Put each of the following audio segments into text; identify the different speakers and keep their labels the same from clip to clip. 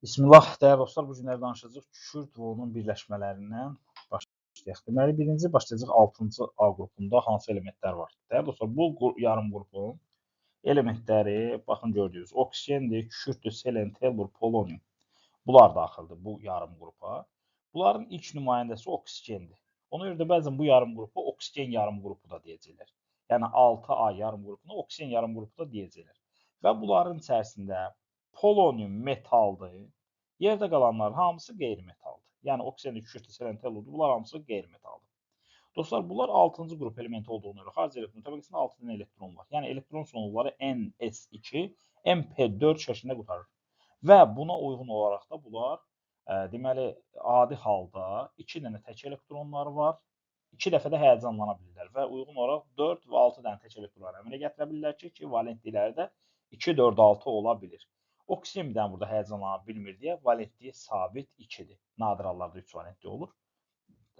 Speaker 1: Bismillah, dəyərli dostlar, bu günləri danışacağıq kükürt və onun birləşmələrindən başlayaq. Deməli, birinci başlayacaq 6-cı A qrupunda hansı elementlər var? Dəyərli dostlar, bu yarım qrupun elementləri, baxın gördüyünüz, oksigendir, kükürtdür, selen, tellur, polonium. Bunlar daxildir bu yarım qrupa. Bunların ilk nümayəndəsi oksigendir. Ona görə də bəzən bu yarım qrupu oksigen yarım qrupu da deyəcəklər. Yəni 6A yarım qrupuna oksigen yarım qrupu da deyəcəklər. Və bunların içərisində polonium metaldır. Yerdə qalanlar hamısı qeyri-metaldır. Yəni oksigen, kükürt, selen, tellurdur. Bunlar hamısı qeyri-metaldır. Dostlar, bunlar 6-cı qrup elementi olduğuna görə xarici elektron təbəqəsində 6 dənə elektron var. Yəni elektron sonluqları ns2, mp4 şəklində qurtarır. Və buna uyğun olaraq da bunlar deməli adi halda 2 dənə tək elektronları var. 2 dəfə də həyəcanlana bilirlər və uyğun olaraq 4 və 6 dənə tək elektronları əmələ gətirə bilirlər ki, valentlikləri də 2, 4, 6 ola bilir. Oksigen bir dənə burada həyəcanlana bilmir deyə valentliyi sabit 2-dir. Nadir hallarda 3 valentli olur.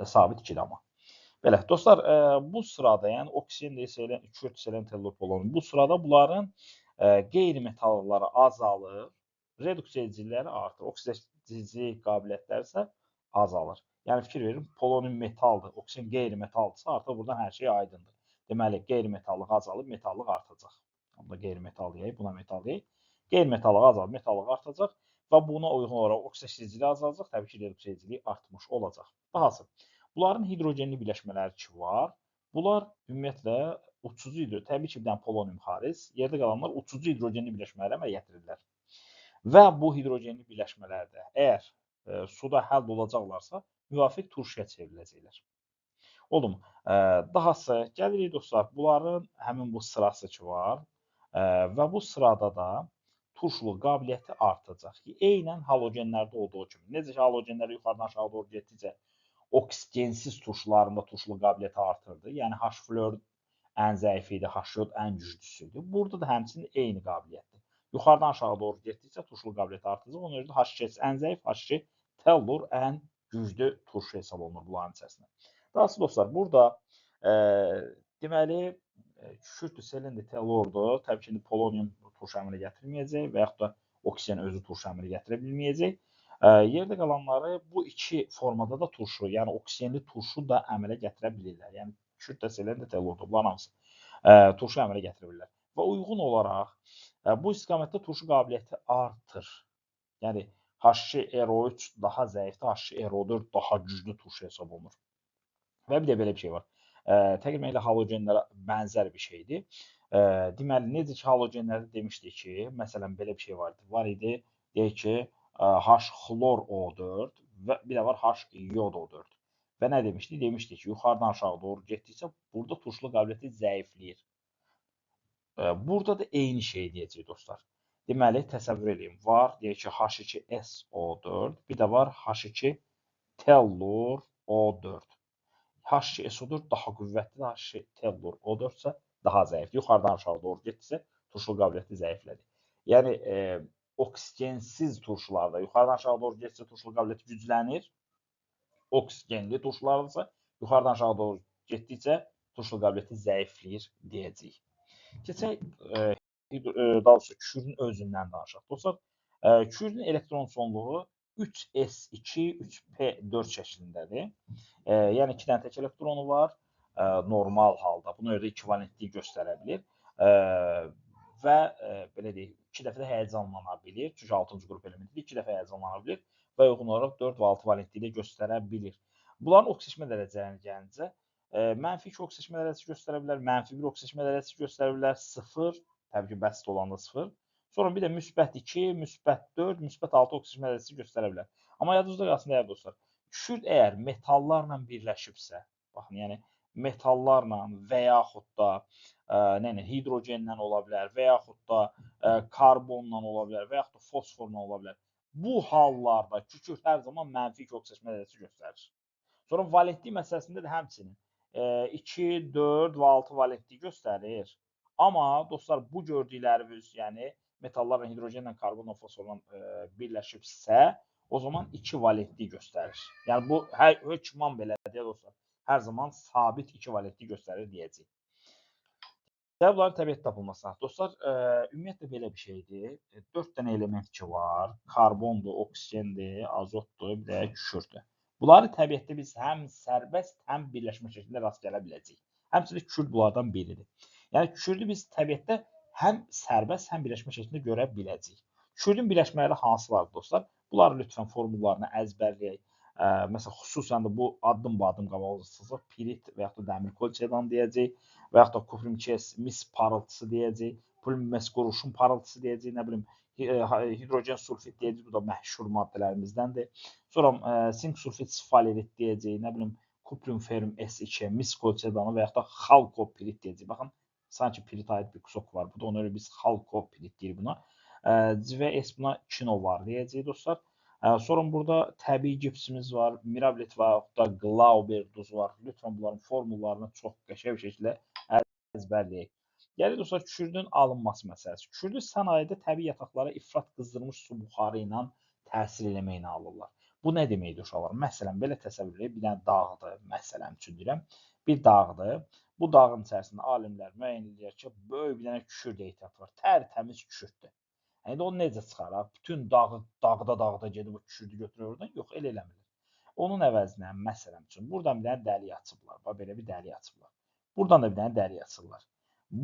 Speaker 1: Sabit 2-dir amma. Belə, dostlar, bu sırada, yəni oksigen, kükürt, selen, tellur, polonium, bu sırada bunların qeyri-metalları azalır, reduksiya ediciləri artır, oksidazici qabiliyyətləri isə azalır. Yəni fikir verin, polonium metaldır, oksigen qeyri-metaldırsa artıq buradan hər şey aydındır. Deməli, qeyri-metallıq azalıb, metallıq artacaq. Bunda qeyri-metal deyək, buna metal deyək. Qeyri-metallıq azalıb, metallıq artacaq və buna uyğun olaraq oksidazici azalacaq, təbii ki, reduksiya ediciliyi artmış olacaq. Dahası, bunların hidrogenli birləşmələri ki var. Bunlar ümumiyyətlə uçucu təbii ki, bir dənə polonium xaric, yerdə qalanlar uçucu hidrogenli birləşmələri əmələ gətirirlər. Və bu hidrogenli birləşmələrdə əgər suda həll olacaqlarsa, müvafiq turşuya çevriləcəklər. Oldu mu? Dahası, gəlirik dostlar, bunların həmin bu sırası ki var və bu sırada da turşuluq qabiliyyəti artacaq ki, eynən halogenlərdə olduğu kimi. Necə ki, halogenlər yuxarıdan aşağı doğru getdikcə oksigensiz turşularında turşuluq qabiliyyəti artırdı. Yəni, H-flor ən zəif idi, H-yod ən güclüsü idi. Burada da həmçinin eyni qabiliyyətdir. Yuxarıdan aşağı doğru getdikcə turşuluq qabiliyyəti artacaq. Ona görə də H2 ən zəif, H2 tellur ən güclü turşu hesab olunur bunların içərisində. Daha sonra dostlar, burada deməli, kükürt, selen, tellurdur. Təbii ki, polonium turşu əmələ gətirməyəcək və yaxud da oksigen özü turşu əmələ gətirə bilməyəcək. Yerdə qalanları bu iki formada da turşu, yəni oksigenli turşu da əmələ gətirə bilirlər. Yəni kükürt, selen, tellurdur. Bunların hamısı turşu əmələ gətirə bilirlər. Və uyğun olaraq bu istiqamətdə turşu qabiliyyəti artır. Yəni H2RO3 daha zəifdir, H2RO4 daha güclü turşu hesab olunur. Və bir də belə bir şey var. Təqribən elə halogenlərə bənzər bir şeydir. Deməli, necə ki, halogenlərdə demişdik ki, məsələn, belə bir şey var idi. Deyək ki, H-xlor O4 və bir də var H-yod O4. Və nə demişdik? Demişdik ki, yuxarıdan aşağı doğru getdikcə burada turşuluq qabiliyyəti zəifləyir. Burada da eyni şey deyəcək dostlar. Deməli, təsəvvür edin, var, deyək ki, H2SO4, bir də var H2 tellur O4. H2SO4 daha qüvvətlidir, H2 tellur O4 isə daha zəifdir. Yuxarıdan aşağı doğru getsə, turşuluq qabiliyyəti zəiflədir. Yəni, oksigensiz turşularda yuxarıdan aşağı doğru getsə, turşuluq qabiliyyəti güclənir. Oksigenli turşularda isə yuxarıdan aşağı doğru getdikcə turşuluq qabiliyyəti zəifləyir deyəcəyik. Keçək, daha doğrusu kükürdün özündən danışaq. Dostlar, kükürdün elektron sonluğu 3s2, 3p4 şəklindədir. Yəni 2 dənə tək elektronu var normal halda. Buna görə də ekvivalentliyi göstərə bilir. Və belə deyək, 2 dəfə də həyəcanlana bilir. Çünki 6-cı qrup elementidir, 2 dəfə həyəcanlana bilir və uyğun olaraq 4 və 6 valentliyi göstərə bilir. Bunların oksijeşmə dərəcələrinə gəlincə, mənfi 2 oksijeşmə dərəcəsi göstərə bilər, mənfi 1 oksijeşmə dərəcəsi göstərə bilər, 0, təbii ki, bəsit olanda 0. Sonra bir də müsbət 2, müsbət 4, müsbət 6 oksijeşmə dərəcəsi göstərə bilər. Amma yadınızda qalsın, dəyərli dostlar, kükürt əgər metallarla birləşibsə, baxın, yəni metallarla və yaxud da hidrogenlə ola bilər və yaxud da karbonla ola bilər və yaxud da fosforla ola bilər. Bu hallarda kükürt hər zaman mənfi 2 oksijeşmə dərəcəsi göstərir. Sonra valentlik məsələsində də həmçinin 2, 4 və 6 valentlik göstərir. Amma dostlar, bu gördüklərimiz, yəni metallarla, hidrogenlə, karbonla, fosforla birləşibsə, o zaman 2 valentlik göstərir. Yəni bu hökmən belədir dostlar. Hər zaman sabit 2 valentlik göstərir deyəcəyik. Və bunların təbiət tapılmasına. Dostlar, ümumiyyətlə belə bir şeydir. 4 dənə element ki var. Karbondur, oksigendir, azotdur, bir də kükürdür. Bunları təbiətdə biz həm sərbəst, həm birləşmə şəklində rast gələ biləcəyik. Həmçinin kükürd bunlardan biridir. Yəni kükürdü biz təbiətdə həm sərbəst, həm birləşmə şəklində görə biləcəyik. Kükürdün birləşmələri hansılardır dostlar? Bunları lütfən formullarını əzbərləyək. Məsələn, xüsusən də bu addım-badım qabaqcasızlıq, pirit və yaxud da dəmir kolçedan deyəcək və yaxud da kuprum 2s mis parıltısı deyəcək, polimer quruşun parıltısı deyəcək, nə bilim hidrogen sulfit deyəcək, bu da məşhur maddələrimіздəndir. Sonra sink sulfit sfalerit deyəcək, nə bilim kuprum ferrum S2, mis kolçedanı və yaxud da xalkopirit deyəcək. Baxın, sanki pirit aid bir kusok var. Bu da ona görə biz xalkopirit deyirik buna. Və S buna kino var deyəcək dostlar. Sonra burada təbii gipsimiz var, mirablit var, da Glauber duzu var. Lütfən bunların formullarını çox qəşəng bir şəkildə əzbərləyək. Gəlir dostlar, kükürdün alınması məsələsi. Kükürdü sənayedə təbii yataqlara ifrat qızdırılmış su buxarı ilə təsir eləməklə alırlar. Bu nə deməkdir uşaqlar? Məsələn, belə təsəvvür edin, bir dənə dağdır, məsələn üçün deyirəm. Bir dağdır. Bu dağın içərisində alimlər müəyyən edirlər ki, böyük bir dənə kükürd ehtiyatı var. Tərtəmiz kükürdür. Yəni onu necə çıxarar? Bütün dağda gedib o kükürdü götürür oradan? Yox, elə eləmirlər. Onun əvəzinə, məsələn üçün, buradan bir dənə dəlik açıblar. Bax, belə bir dəlik açıblar. Buradan da bir dənə dəlik açırlar.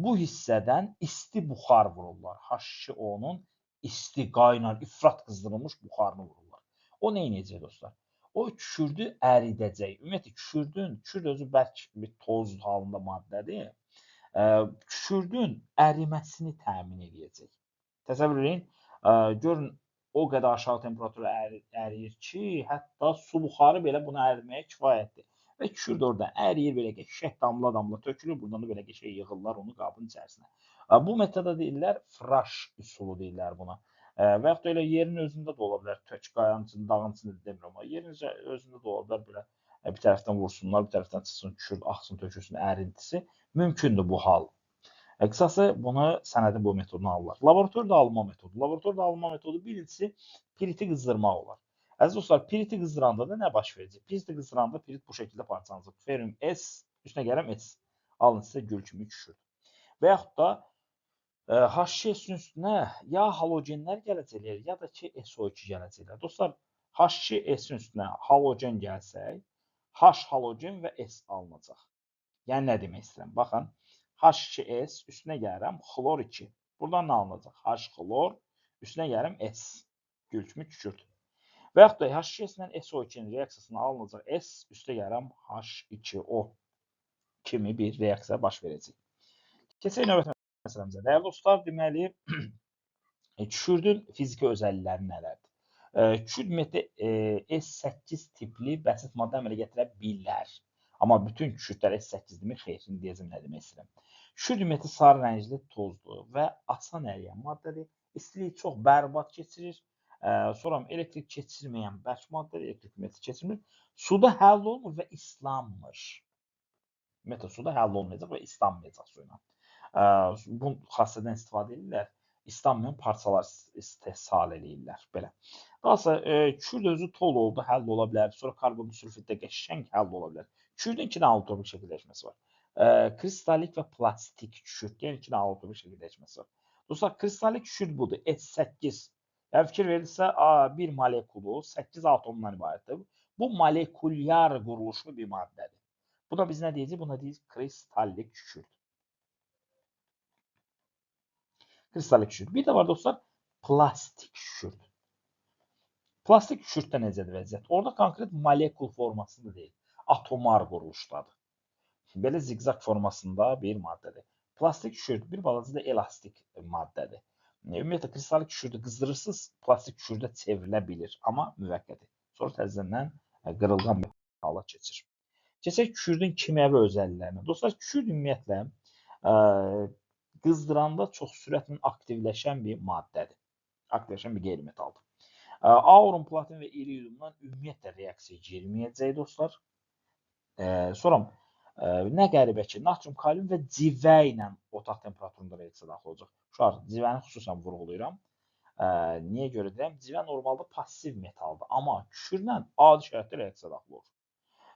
Speaker 1: Bu hissədən isti buxar vururlar. H2O-nun isti, qaynar, ifrat qızdırılmış buxarını vururlar. O nə edəcək dostlar? O kükürdü əridəcək. Ümumiyyətlə, kükürd özü bərk bir toz halında maddədir. Kükürdün əriməsini təmin edəcək. Təsəvvür edin, görün o qədər aşağı temperatura əriyir ki, hətta su buxarı belə bunu əritməyə kifayətdir. Və kükürd oradan əriyir, belə qəşəng damla-damla tökülür, buradan da belə qəşəng yığırlar onu qabın içərisinə. Bu metoda deyirlər, fraş üsulu deyirlər buna. Və yaxud da elə yerin özündə də ola bilər, tök qayanın içində, dağın içində demirəm, amma yerin özündə də ola bilər belə bir tərəfdən vursunlar, bir tərəfdən çıxsın, kükürd axsın, tökülsün, ərintisi. Mümkündür bu hal. Qısası bunu sənədin bu metodunu alırlar. Laboratorda alınma metodu. Laboratorda alınma metodu birincisi piriti qızdırmaq olar. Əziz dostlar, piriti qızdıranda da nə baş verəcək? Piriti qızdıranda pirit bu şəkildə parçalanacaq. Ferrum S, üstünə gələm S. Alın sizə gül kimi kükürt. Və yaxud da H2S-in üstünə ya halogenlər gələcəklər, ya da ki SO2 gələcəklər. Dostlar, H2S-in üstünə halogen gəlsək, H halogen və S alınacaq. Yəni nə demək istəyirəm? Baxın, H2S üstünə gəlirəm, xlor 2. Buradan nə alınacaq? H xlor, üstünə gəlirəm S. Gül kimi kükürt. Və yaxud da H2S ilə SO2-nin reaksiyasına alınacaq S, üstə gəlirəm H2O kimi bir reaksiya baş verəcək. Keçək növbəti məsələmizə. Dəyərli dostlar, deməli, kükürdün fiziki özəllikləri nələrdir? Kükürd ümumiyyətlə S8 tipli bəsit maddə əmələ gətirə bilər. Amma bütün kükürdlər S8 demir, xeyr, şimdi deyəcəm nə demək istəyirəm. Kükürd ümumiyyətlə sarı rəngli tozdur və asan əriyən maddədir. İstiliyi çox bərbad keçirir. Sonra elektrik keçirməyən bərk maddədir, elektrik ümumiyyətlə keçirmir. Suda həll olunur və islanmır. Ümumiyyətlə suda həll olunmayacaq və islanmayacaq suyla. Bu xassədən istifadə edirlər. İslanmayan parçalar istehsal edirlər. Belə. Daha sonra kükürd özü tol oldu, həll ola bilər. Sonra karbon sülfitdə qəşəng həll ola bilər. Kükürdün iki dənə alotropik şəkil dəyişməsi var. Kristallik və plastik kükürd. Yəni iki dənə alotropik şəkil dəyişməsi var. Dostlar, kristallik kükürd budur. S8. Yəni fikir verilirsə, bir molekulu 8 atomdan ibarətdir. Bu molekulyar quruluşlu bir maddədir. Buna biz nə deyəcəyik? Buna deyəcəyik kristallik kükürd. Kristallik kükürd. Bir də var dostlar, plastik kükürd. Plastik kükürddə necədir vəziyyət? Orada konkret molekul formasında deyil. Atomar quruluşdadır. Belə ziqzaq formasında bir maddədir. Plastik kükürd bir balaca da elastik maddədir. Ümumiyyətlə, kristallik kükürdü qızdırırsınız, plastik kükürdə çevrilə bilir, amma müvəqqəti. Sonra təzədən qırılğan bir hala keçir. Keçək kükürdün kimyəvi özəlliklərinə. Dostlar, kükürd ümumiyyətlə qızdıranda çox sürətlə aktivləşən bir maddədir. Aktivləşən bir qeyri-metaldır. Aurum, platin və iridiumdan ümumiyyətlə reaksiya girməyəcək dostlar. Sonra nə qəribə ki, natrium, kalium və civə ilə otaq temperaturunda reaksiya daxil olacaq. Uşaqlar, civəni xüsusən vurğulayıram. Niyə görə deyirəm? Civə normalda passiv metaldır, amma kükürdlə adi şəraitdə reaksiya daxil olur.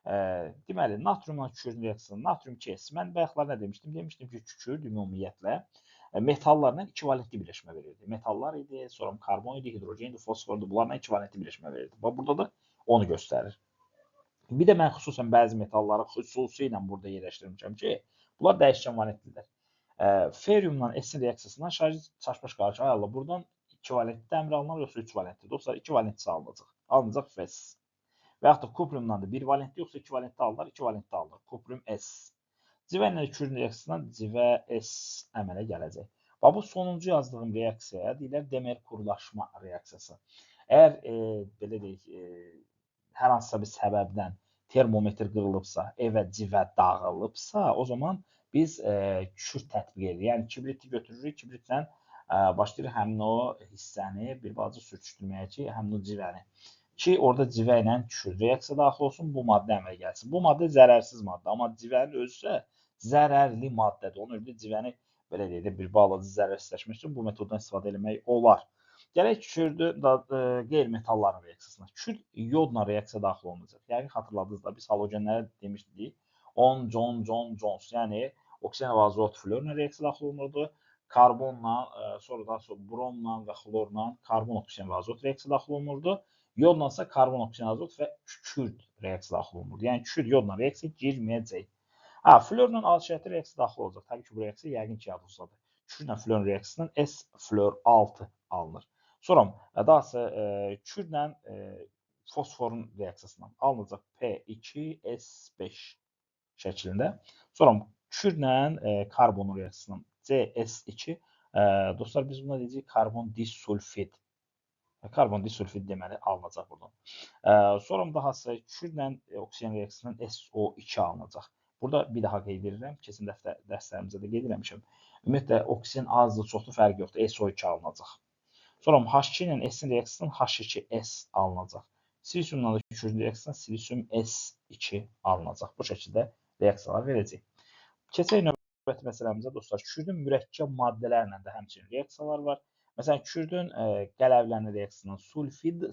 Speaker 1: Deməli, natriumla kükürdün reaksiyasında natrium 2S. Mən bayaqlar nə demişdim? Demişdim ki, kükürd ümumiyyətlə metallarla ikivalentli birləşmə verirdi. Metallar idi, sonra karbon idi, hidrogen idi, fosfordu. Bunlarla ikivalentli birləşmə verirdi. Bax, burada da onu göstərir. Bir də mən xüsusən bəzi metalları xüsusilə burada yerləşdirmişəm ki, bunlar dəyişkən valentlidirlər. Feriumla S-in reaksiyasından şarj çaşbaş qalır ki, ay Allah, buradan 2 valentli dəmir alınır, yoxsa 3 valentli. Dostlar, 2 valentli alınacaq. Alınacaq FeS. Və yaxud da kupriumdan da 1 valentli, yoxsa 2 valentli alınır, 2 valentli alınır. Kuprium S. Civə ilə kükürdün reaksiyasından civə S əmələ gələcək. Bax, bu sonuncu yazdığım reaksiyaya deyirlər demerkurlaşma reaksiyası. Əgər belə deyək, hər hansısa bir səbəbdən termometr qırılıbsa, evə civə dağılıbsa, o zaman biz kükürd tətbiq edirik. Yəni kibriti götürürük, kibritlə başlayırıq həmin o hissəni bir balaca sürtüşdürməyə ki, həmin o civəni ki, orada civə ilə kükürd reaksiya daxil olsun, bu maddə əmələ gəlsin. Bu maddə zərərsiz maddə, amma civənin özü isə zərərli maddədir. Onun üçün civəni belə deyək də bir balaca zərərsizləşmək üçün bu metoddan istifadə etmək olar. Gələk kükürdü qeyri-metalların reaksiyasına. Kükürd yodla reaksiya daxil olunacaq. Yəni xatırladınız da biz halogenlərə demişdik. On, John, Jones. Yəni oksigen və azot florla reaksiya daxil olunurdu. Karbonla, sonra bromla və xlorla karbon, oksigen və azot reaksiya daxil olunurdu. Yodla isə karbon, oksigen, azot və kükürd reaksiya daxil olunurdu. Yəni kükürd yodla reaksiya girməyəcək. Florla alışverişli reaksiya daxil olacaq. Təbii ki, bu reaksiya yəqin ki, yadınızdadır. Kükürdlə flor reaksiyasından S-flor 6 alınır. Sonra dahası kükürdlə fosforun reaksiyasından alınacaq P2S5 şəklində. Sonra kükürdlə karbonun reaksiyasından CS2. Dostlar, biz buna deyəcəyik karbon disulfid. Karbon disulfid deməli alınacaq buradan. Sonra dahası kükürdlə oksigen reaksiyasından SO2 alınacaq. Burada bir daha qeyd edirəm, keçən dəfə dərslərimizdə də qeyd eləmişəm. Ümumiyyətlə, oksigen azdır, çoxdur, fərqi yoxdur, SO2 alınacaq. Sonra H2 ilə S-in reaksiyasından H2S alınacaq. Silisiumla da kükürdün reaksiyasından silisium S2 alınacaq. Bu şəkildə reaksiyalar verəcək. Keçək növbəti məsələmizə dostlar. Kükürdün mürəkkəb maddələrlə də həmçinin reaksiyalar var. Məsələn, kükürdün qələvlərin reaksiyasından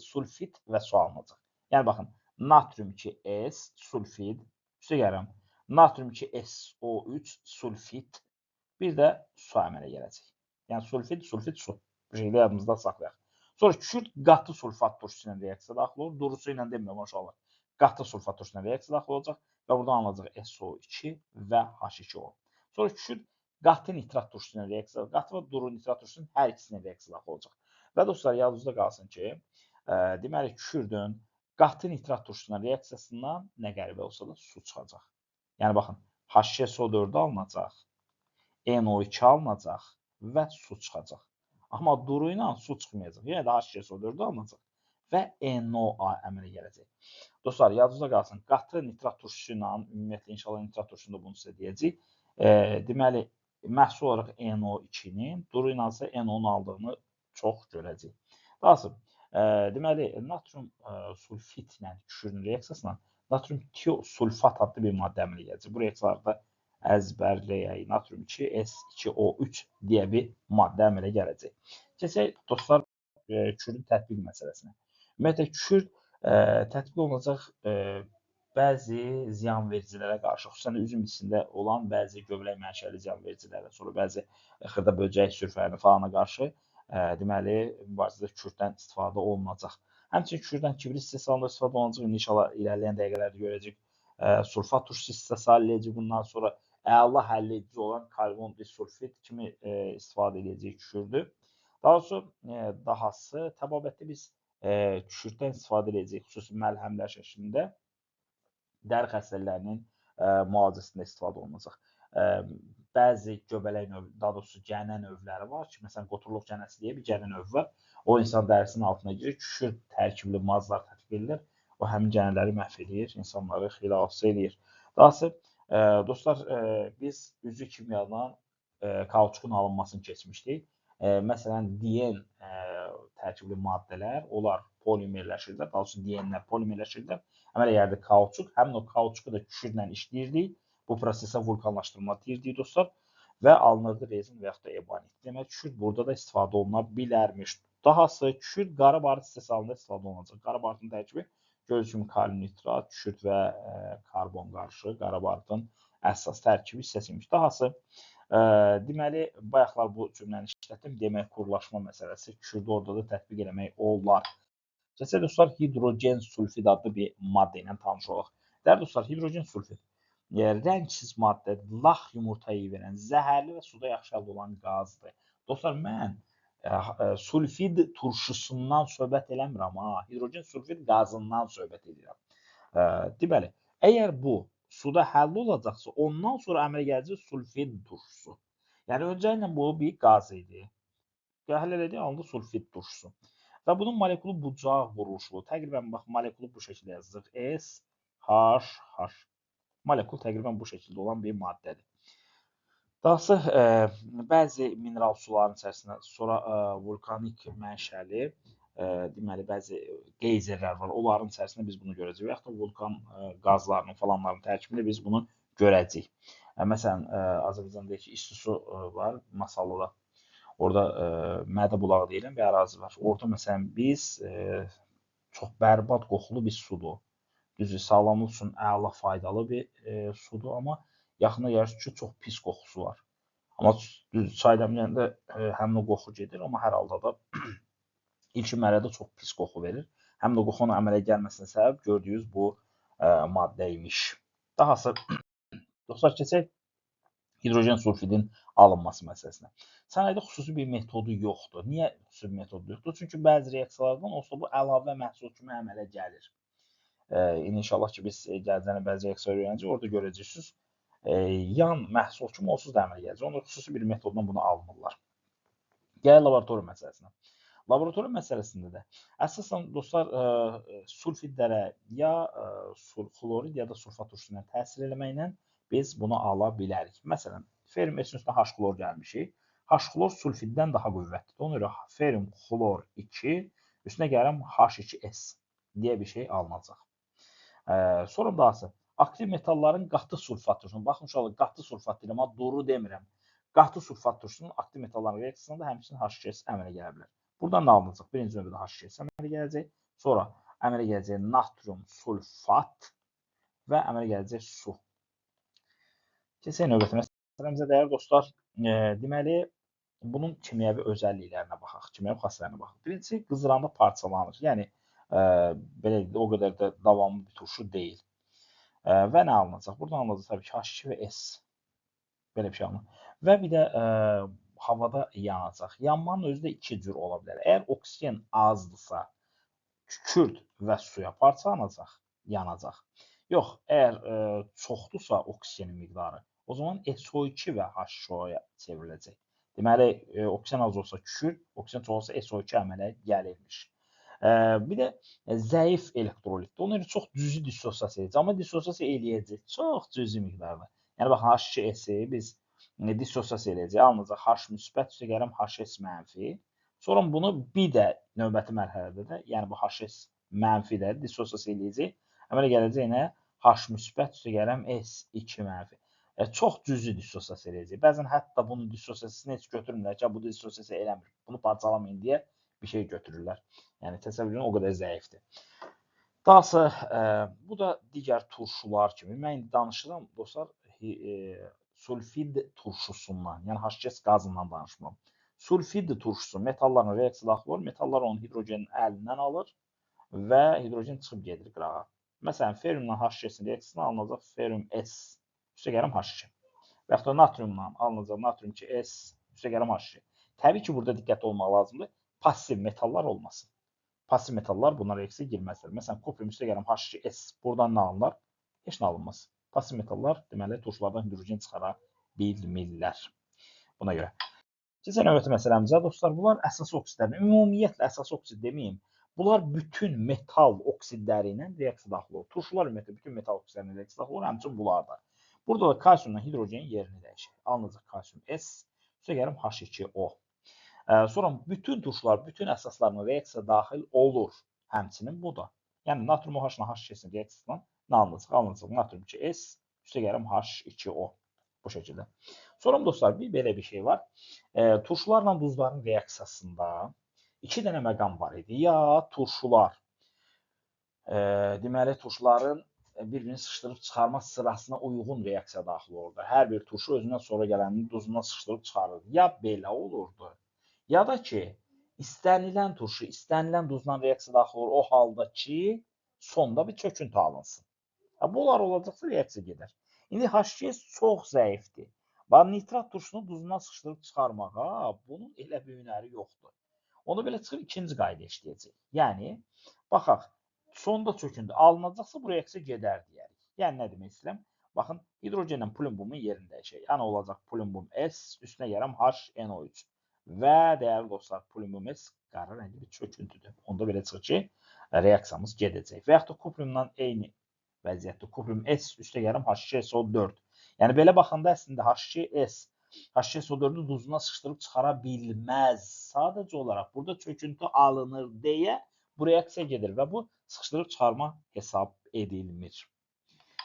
Speaker 1: sulfid və su alınacaq. Yəni baxın, natrium 2S sulfid, üstə gəlirəm. Natrium 2SO3 sulfid, bir də su əmələ gələcək. Yəni sulfid, su. Bu şəkildə yadımızda saxlayaq. Sonra kükürd qatı sulfat turşusu ilə reaksiya daxil olur. Durusu ilə demirəm, maşallah. Qatı sulfat turşusu ilə reaksiya daxil olacaq və buradan alınacaq SO2 və H2O. Sonra kükürd qatı nitrat turşusu ilə reaksiya, qatı və duru nitrat turşusunun hər ikisinin reaksiya daxil olacaq. Və dostlar, yadınızda qalsın ki, deməli kükürdün qatı nitrat turşusunun reaksiyasından nə qəribə olsa da su çıxacaq. Yəni baxın, H2SO4 alınacaq, NO2 alınacaq və su çıxacaq. Amma duru ilə su çıxmayacaq. Yəni də H2SO4 alınacaq və NO əmələ gələcək. Dostlar, yadınızda qalsın, qatı nitrat turşusu ilə, ümumiyyətlə inşallah nitrat turşusunda bunu sizə deyəcək. Deməli, məhsul olaraq NO2-nin, duru ilə isə NO-nun aldığını çox görəcək. Daha deməli, natrium sulfid ilə kükürdün reaksiyasına natrium tiosulfat adlı bir maddə əmələ gələcək. Bu reaksiyalarda əzbərləyək, natrium 2S2O3 deyə bir maddə əmələ gələcək. Keçək, dostlar, kükürdün tətbiq məsələsinə. Ümumiyyətlə, kükürd tətbiq olunacaq bəzi ziyanvericilərə qarşı, xüsusən üzüm içində olan bəzi göbələk mənşəli ziyanvericilərə, sonra bəzi xırda böcək sürfərinə falana qarşı deməli, mübarizədə kükürddən istifadə olunacaq. Həmçinin kükürddən kibrit istehsalında istifadə olunacaq. İnşallah irəliləyən dəqiqələrdə görəcək. Sulfat turşusu istehsal edəcək. Bundan sonra əla həll edici olan karbon disulfid kimi istifadə edəcək kükürdü. Dahası təbabətdə biz kükürddən istifadə edəcək, xüsusi məlhəmlər şəklində dəri xəstəliklərinin müalicəsində istifadə olunacaq. Bəzi göbələk növü, daha doğrusu gənə növləri var ki, məsələn, qoturluq gənəsi deyə bir gənə növü var. O insan dərisinin altına girir, kükürd tərkibli mazlar tətbiq edilir. O həmin gənələri məhv edir, insanları xilas edir. Dahası, dostlar, biz üzvü kimyadan kauçukun alınmasını keçmişdik. Məsələn, DN tərkibli maddələr, onlar polimerləşirlər, daha doğrusu DN-lər polimerləşirlər. Əmələ gəldi kauçuk, həmin o kauçuku da kükürdlə işləyirdik. Bu prosesə vulkanlaşdırma deyirdik, dostlar, və alınırdı rezin və yaxud da ebanit. Demək, kükürd burada da istifadə oluna bilərmiş. Dahası, kükürd qara barıt istehsalında istifadə olunacaq. Qara barıtın tərkibi Gördüyünüz kimi kalium nitrat, kükürt və karbon qarışığı qara barıtın əsas tərkibi hissəsiymiş. Dahası deməli, bayaqlar bu cümləni işlətdim. Demək, qurlaşma məsələsi kükürdü orada da tətbiq eləmək olar. Keçək dostlar, hidrogen sulfid adlı bir maddə ilə tanış olaq. Dəyərli dostlar, hidrogen sulfid rəngsiz maddə, lax yumurtayı verən, zəhərli və suda yaxşı əldə olan qazdır. Dostlar, mən sulfid turşusundan söhbət eləmirəm, hidrogen sulfid qazından söhbət edirəm. Deməli, əgər bu suda həll olacaqsa, ondan sonra əmələ gələcək sulfid turşusu. Yəni, öncə ilə bu bir qaz idi. Həll elədik, alındı sulfid turşusu. Və bunun molekulu bucaq vuruşlu. Təqribən, bax, molekulu bu şəkildə yazırıq. SHH. Molekul təqribən bu şəkildə olan bir maddədir. Dahası, bəzi mineral suların içərisində, sonra vulkanik mənşəli, deməli, bəzi qeyzerlər var. Onların içərisində biz bunu görəcəyik. Və yaxud da vulkan qazlarının, falanların tərkibində biz bunu görəcəyik. Məsələn, Azərbaycanda isti su var, Masallıda. Orada Mədə bulağı deyilən bir ərazi var. Orada, məsələn, biz çox bərbad qoxulu bir sudur. Düzdür, sağlamlıq üçün əla faydalı bir sudur, amma yaxında görürsünüz ki, çox pis qoxusu var. Amma çay dəmləyəndə həmin o qoxu gedir, amma hər halda da ilk mərhələdə çox pis qoxu verir. Həmin o qoxunun əmələ gəlməsinə səbəb gördüyünüz bu maddə imiş. Dahası, dostlar, keçək hidrogen sulfidin alınması məsələsinə. Sənayedə xüsusi bir metodu yoxdur. Niyə xüsusi bir metodu yoxdur? Çünki bəzi reaksiyalardan olsa bu əlavə məhsul kimi əmələ gəlir. İnşallah ki, biz gələcəyinə bəzi reaksiyalar öyrənəcək, orada görəcəksiniz. Yan məhsul kimi onsuz da əmələ gələcək. Onlar xüsusi bir metodla bunu almırlar. Gəl laboratoriya məsələsinə. Laboratoriya məsələsində də əsasən dostlar sulfidlərə ya xlorid ya da sulfat turşusu ilə təsir eləməklə biz bunu ala bilərik. Məsələn, ferum S-in üstünə H-xlor gəlmişik. H-xlor sulfiddən daha qüvvətlidir. Ona görə ferum xlor 2 üstünə gələm H2S deyə bir şey alınacaq. Sonra dahası, aktiv metalların qatı sulfat turşusu. Baxın, uşaqlar, qatı sulfat deyirəm, amma duru demirəm. Qatı sulfat turşusunun aktiv metalların reaksiyasında həmçinin H2S əmələ gələ bilər. Buradan nə alınacaq? Birinci növbədə H2S əmələ gələcək. Sonra əmələ gələcək natrium sulfat və əmələ gələcək su. Keçək növbəti məsələmizə dəyərli dostlar. Deməli, bunun kimyəvi özəlliklərinə baxaq, kimyəvi xassələrinə baxaq. Birincisi, qızdıranda parçalanır. Yəni, belə o qədər də davamlı bir turşu deyil. Və nə alınacaq? Buradan alınacaq təbii ki, H2 və S. Belə bir şey alınır. Və bir də havada yanacaq. Yanmanın özü də iki cür ola bilər. Əgər oksigen azdırsa, kükürt və suya parçalanacaq, yanacaq. Yox, əgər çoxdursa oksigenin miqdarı, o zaman SO2 və H2O-ya çevriləcək. Deməli, oksigen az olsa kükürt, oksigen çox olsa SO2 əmələ gəlirmiş. Bir də zəif elektrolitdir. Ona görə çox cüzi dissosiasiya edəcək. Amma dissosiasiya eləyəcək çox cüzi miqdarda. Yəni, baxın, H2S-i biz dissosiasiya eləyəcək. Alınacaq H müsbət üstə gələm HS mənfi. Sonra bunu bir də növbəti mərhələdə də, yəni bu HS mənfi də dissosiasiya eləyəcək. Əmələ gələcək yenə H müsbət üstə gələm S2 mənfi. Çox cüzi dissosiasiya eləyəcək. Bəzən hətta bunun dissosiasiyasını heç götürmürlər ki, bu dissosiasiya eləmir. Bunu parçalamayın deyə bir şey götürürlər. Yəni, təsəvvürün o qədər zəifdir. Dahası, bu da digər turşular kimi. Mən indi danışıram, dostlar, sulfid turşusundan, yəni H2S qazından danışmıram. Sulfid turşusu metalların reaksiyada daxil olur. Metallar onun hidrogenin əlindən alır və hidrogen çıxıb gedir qırağa. Məsələn, ferumla H2S-in reaksiyasına alınacaq ferum S üstə gələm H2. Və yaxud da natriumdan alınacaq natrium 2S üstə gələm H2. Təbii ki, burada diqqətli olmaq lazımdır. Pasiv metallar olmasın. Pasiv metallar bunlara reaksiya girməzlər. Məsələn, kopium üstə gələm H2S. Buradan nə alınır? Heç nə alınmaz. Pasiv metallar deməli turşulardan hidrogen çıxara bilmirlər. Buna görə. Keçək növbəti məsələmizə. Dostlar, bunlar əsas oksidlərdir. Ümumiyyətlə əsas oksid deməyim. Bunlar bütün metal oksidləri ilə reaksiya daxil olur. Turşular ümumiyyətlə bütün metal oksidləri ilə reaksiya daxil olur. Həmçinin bunlar da. Burada da kalsiumla hidrogenin yerini dəyişir. Alınacaq kalsium S. Üstə gələm H2O. Sonra bütün turşular, bütün əsaslarına reaksiya daxil olur. Həmçinin bu da. Yəni, natrium OH ilə H2S-in reaksiyasından nə alınacaq? Alınacaq natrium 2S, üstə gələm H2O. Bu şəkildə. Sonra dostlar, belə bir şey var. Turşularla duzların reaksiyasında iki dənə məqam var idi. Ya turşular deməli turşuların bir-birini sıxışdırıb çıxarma sırasına uyğun reaksiya daxil olurdu. Hər bir turşu özündən sonra gələnin duzundan sıxışdırıb çıxarırdı. Ya belə olurdu, ya da ki, istənilən turşu, istənilən duzla reaksiya daxil olur o halda ki, sonda bir çöküntü alınsın. Bunlar olacaqsa reaksiya gedər. İndi H2S çox zəifdir. Nitrat turşusunu duzundan sıxışdırıb çıxarmağa bunun elə bir hünəri yoxdur. Onu belə çıxıb ikinci qayda işləyəcək. Yəni, baxaq, sonda çöküntü alınacaqsa bu reaksiya gedər deyərik. Yəni, nə demək istəyirəm? Baxın, hidrogenlə plümbumun yerini dəyişək. Yəni, olacaq plümbum S, üstünə gələm HNO3. Və dəyərli dostlar, plümbum S qara rəngli bir çöküntüdür. Onda belə çıxır ki, reaksiyamız gedəcək. Və yaxud da kupriumdan eyni vəziyyətdə kuprium S üstə gələm H2SO4. Yəni, belə baxanda əslində H2S H2SO4-ü duzuna sıxışdırıb çıxara bilməz. Sadəcə olaraq burada çöküntü alınır deyə bu reaksiya gedir və bu sıxışdırıb çıxarma hesab edilmir.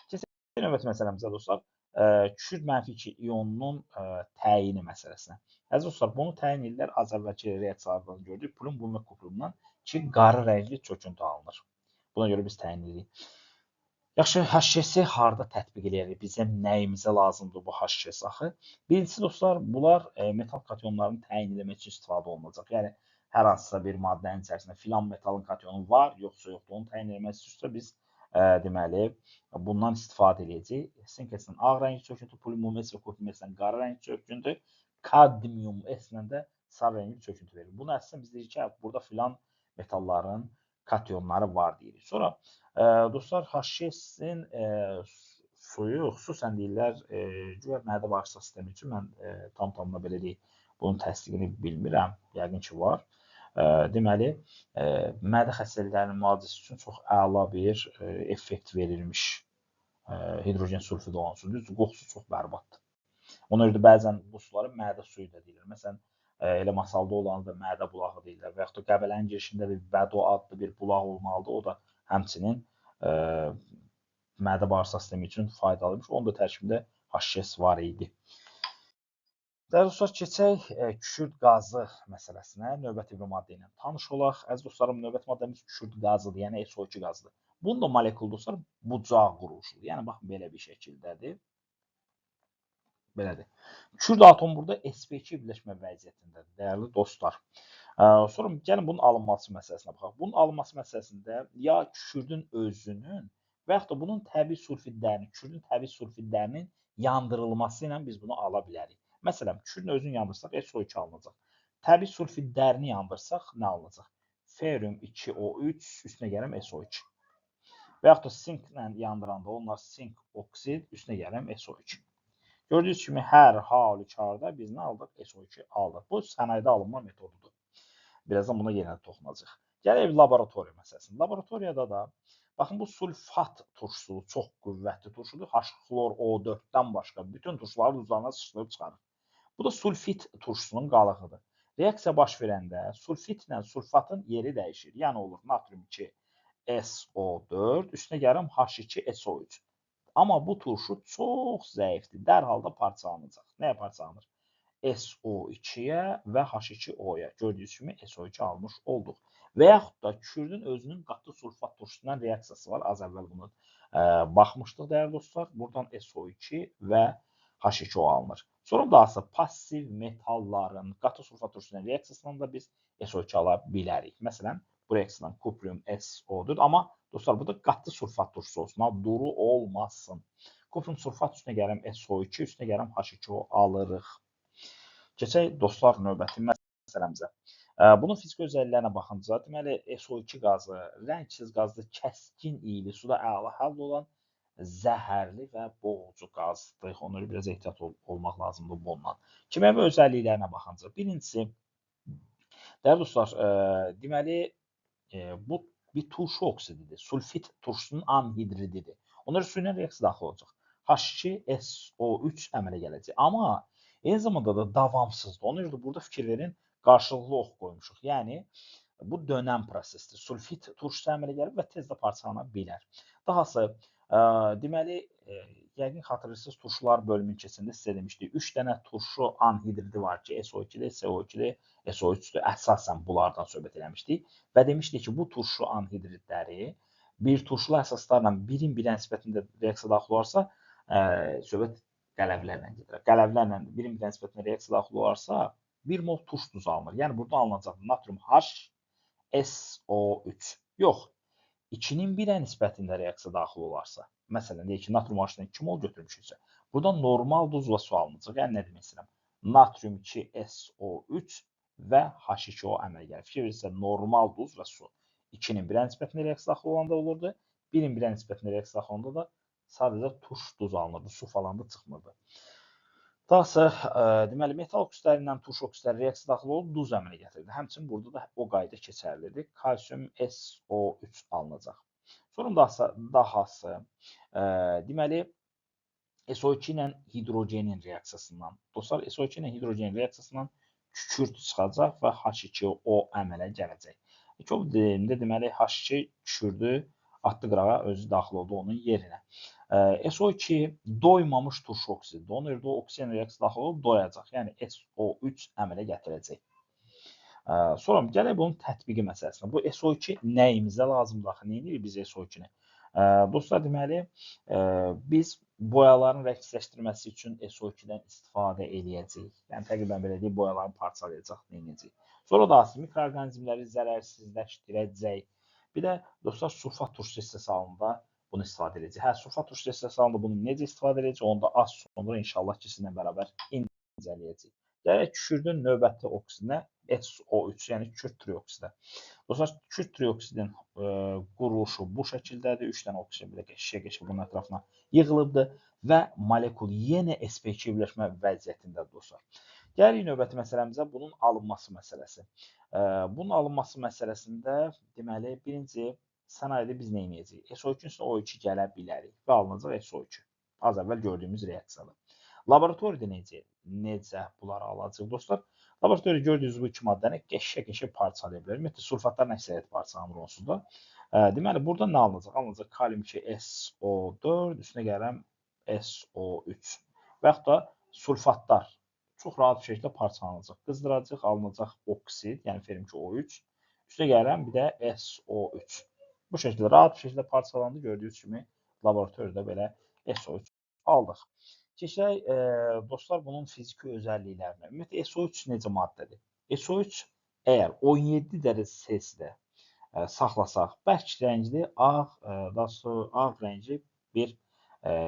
Speaker 1: Keçək növbəti məsələmizə dostlar, kükürt -2 ionunun təyini məsələsinə. Əziz dostlar, bunu təyin edirlər az əvvəlki reaksiyalardan gördük. Plümbum və kupriumdan ki, qarı rəngli çöküntü alınır. Buna görə biz təyin edirik. Yaxşı, HCS harda tətbiq edirik? Bizə nəyimizə lazımdır bu HCS axı? Birincisi dostlar, bunlar metal kationlarını təyin etmək üçün istifadə olunacaq. Yəni, hər hansısa bir maddənin içərisində filan metalın kationu var, yoxsa yoxdur, onu təyin etmək istəyirsə biz deməli, bundan istifadə edəcəyik. Sinkesdən ağ rəngli çöküntü, plümbum S və kuprium S-dən qara rəngli çöküntü, kadmium S-lə də sarı rəngli çöküntü verir. Bunu əslində biz deyirik ki, burada filan metalların kationları var deyirik. Sonra dostlar, HCS-in suyu xüsusən deyirlər, güya mədə bağırsaq sistemi üçün mən tam-tamına belə deyək, bunun təsdiqini bilmirəm, yəqin ki var. Deməli, mədə xəstəliklərinin müalicəsi üçün çox əla bir effekt verilmiş hidrogen sulfid olan sudur. Qoxusu çox bərbaddır. Ona görə də bəzən bu suları mədə suyu da deyilir. Məsələn, elə masalda olan da mədə bulağı deyirlər və yaxud da Qəbələnin girişində bir Bədo adlı bir bulaq olmalıdır. O da həmçinin mədə bağırsaq sistemi üçün faydalıdır. Onun da tərkibində HCS var idi. Dəyərli dostlar, keçək kükürt qazı məsələsinə. Növbəti bir maddə ilə tanış olaq. Əziz dostlarım, növbəti maddəmiz kükürt qazıdır, yəni SO2 qazıdır. Bunun da molekulu dostlar bucaq quruluşudur. Yəni baxın belə bir şəkildədir. Belədir. Kükürt atomu burada sp2 birləşmə vəziyyətindədir, dəyərli dostlar. Sonra gəlin bunun alınması məsələsinə baxaq. Bunun alınması məsələsində ya kükürdün özünün və yaxud da bunun təbii sulfidlərinin, kükürdün təbii sulfidlərinin yandırılması ilə biz bunu ala bilərik. Məsələn, kükürdün özünü yandırsaq SO2 alınacaq. Təbii sulfidlərini yandırsaq nə alınacaq? Ferium 2O3 üstünə gələm SO2. Və yaxud da sinklə yandıranda onlar sink oksid üstünə gələm SO2. Gördüyünüz kimi hər halükarda biz nə aldıq? SO2 aldıq. Bu sənaydə alınma metodudur. Birazdan buna yenə toxunacaq. Gələk laboratoriya məsələsinə. Laboratoriyada da baxın bu sulfat turşusu çox qüvvətli turşudur. H-xlor O4-dən başqa bütün turşuları duzlarına sıçrayıb çıxarır. Bu da sulfit turşusunun qalığıdır. Reaksiya baş verəndə sulfitlə sulfatın yeri dəyişir. Yəni olur natrium 2 SO4 üstünə gələm H2SO3. Amma bu turşu çox zəifdir. Dərhal da parçalanacaq. Nəyə parçalanır? SO2-yə və H2O-ya. Gördüyünüz kimi SO2 almış olduq. Və yaxud da kükürdün özünün qatı sulfat turşusundan reaksiyası var. Az əvvəl bunu baxmışdıq dəyərli dostlar. Buradan SO2 və H2O alınır. Sonra dahası passiv metalların qatı sulfat turşusundan reaksiyasından da biz SO2 ala bilərik. Məsələn, bu reaksiyadan kuprium SO4. Amma dostlar, bu da qatı sulfat turşusu olsun. Duru olmasın. Kuprium sulfat üstünə gələm SO2, üstünə gələm H2O alırıq. Keçək dostlar növbəti məsələmizə. Bunun fiziki özəlliklərinə baxınca, deməli SO2 qazı rəngsiz qazdır, kəskin iyili, suda əla həll olan zəhərli və boğucu qazdır. Ona görə biraz ehtiyat olmaq lazımdır bundan. Kimyəvi özəlliklərinə baxınca, birincisi, dəyərli dostlar, deməli bu bir turşu oksididir. Sulfit turşusunun anhidrididir. Ona görə suyuna reaksiya daxil olacaq. H2SO3 əmələ gələcək. Amma eyni zamanda da davamsızdır. Ona görə də burada fikir verin, qarşılıqlı ox qoymuşuq. Yəni, bu dönəm prosesdir. Sulfit turşusu əmələ gəlir və tez də parçalana bilər. Dahası, deməli, yəqin xatırlayırsınız, turşular bölümünün keçində sizə demişdik. 3 dənə turşu anhidridi var ki, SO2-dir, CO2-dir, SO3-dür. Əsasən bunlardan söhbət eləmişdik. Və demişdik ki, bu turşu anhidridləri bir turşulu əsaslarla birin birə nisbətində reaksiya daxil olarsa, söhbət qələvlərlə gedir. Qələvlərlə birin birə nisbətində reaksiya daxil olarsa, 1 mol turş duzu alınır. Yəni burada alınacaq natrium HSO3. Yox, 2-nin 1-ə nisbətində reaksiya daxil olarsa, məsələn, deyək ki, natrium H-dan 2 mol götürmüşüksə, burada normal duz və su alınacaq. Yəni nə demək istəyirəm? Natrium 2SO3 və H2O əmələ gəlir. Fikir verirsə, normal duz və su 2-nin 1-ə nisbətində reaksiya daxil olanda olurdu. 1-in 1-ə nisbətində reaksiya daxil olanda da sadəcə turş duz alınırdı, su falan da çıxmırdı. Dahası, deməli, metal oksidlərindən turş oksidləri reaksiya daxil olub duz əmələ gətirirdi. Həmçinin burada da o qayda keçərlidir. Kalsium SO3 alınacaq. Sonra dahası, deməli, SO2 ilə hidrogenin reaksiyasından, dostlar, SO2 ilə hidrogenin reaksiyasından kükürt çıxacaq və H2O əmələ gələcək. O deyimdə, deməli, H2 kükürdü, atdı qırağa, özü daxil oldu onun yerinə. SO2 doymamış turş oksididir. Onun yerdə oksigen reaksiyası daxil olub doyacaq. Yəni SO3 əmələ gətirəcək. Sonra gələk bunun tətbiqi məsələsinə. Bu SO2 nəyimizə lazımdır? Axı, nə edirik biz SO2-ni? Dostlar, deməli, biz boyaların rəksləşdirməsi üçün SO2-dən istifadə eləyəcəyik. Yəni, təqribən belə deyək, boyaları parçalayacaq, nə edəcək. Sonra da mikroorqanizmləri zərərsizləşdirəcək. Bir də, dostlar, sulfat turşu istehsalında bunu istifadə edəcək. Sulfat turşu istehsalında bunu necə istifadə edəcək? Onu da az sonra inşallah ki, sizinlə bərabər incələyəcək. Gələk kükürdün növbəti oksidinə SO3, yəni kükürt trioksidə. Dostlar, kükürt trioksidin quruluşu bu şəkildədir. 3 dənə oksigen belə şişə bunun ətrafına yığılıbdır və molekul yenə sp2 birləşmə vəziyyətindədir, dostlar. Gəlirik növbəti məsələmizə, bunun alınması məsələsi. Bunun alınması məsələsində, deməli, birinci sənayedə biz nə edəcəyik? SO2-ün üstünə O2 gələ bilərik və alınacaq SO2. Az əvvəl gördüyümüz reaksiyadır. Laboratoriyada necə bunları alacaq, dostlar? Laboratoriyada gördüyünüz bu iki maddəni qəşə-qəşə parçalaya bilər. Ümumiyyətlə, sulfatların əksəriyyəti parçalanır onsuz da. Deməli, burada nə alınacaq? Alınacaq kalium 2SO4, üstünə gələn SO3 və yaxud da sulfatlar çox rahat bir şəkildə parçalanacaq. Qızdıracaq, alınacaq oksid, yəni ferum 2O3. Üstə gələn bir də SO3. Bu şəkildə rahat bir şəkildə parçalandı. Gördüyünüz kimi laboratoriyada belə SO3 aldıq. Keçək, dostlar, bunun fiziki özəlliklərinə. Ümumiyyətlə, SO3 necə maddədir? SO3 əgər 17 dərəcə Selsidə saxlasaq, bərk rəngli, ağ rəngli bir,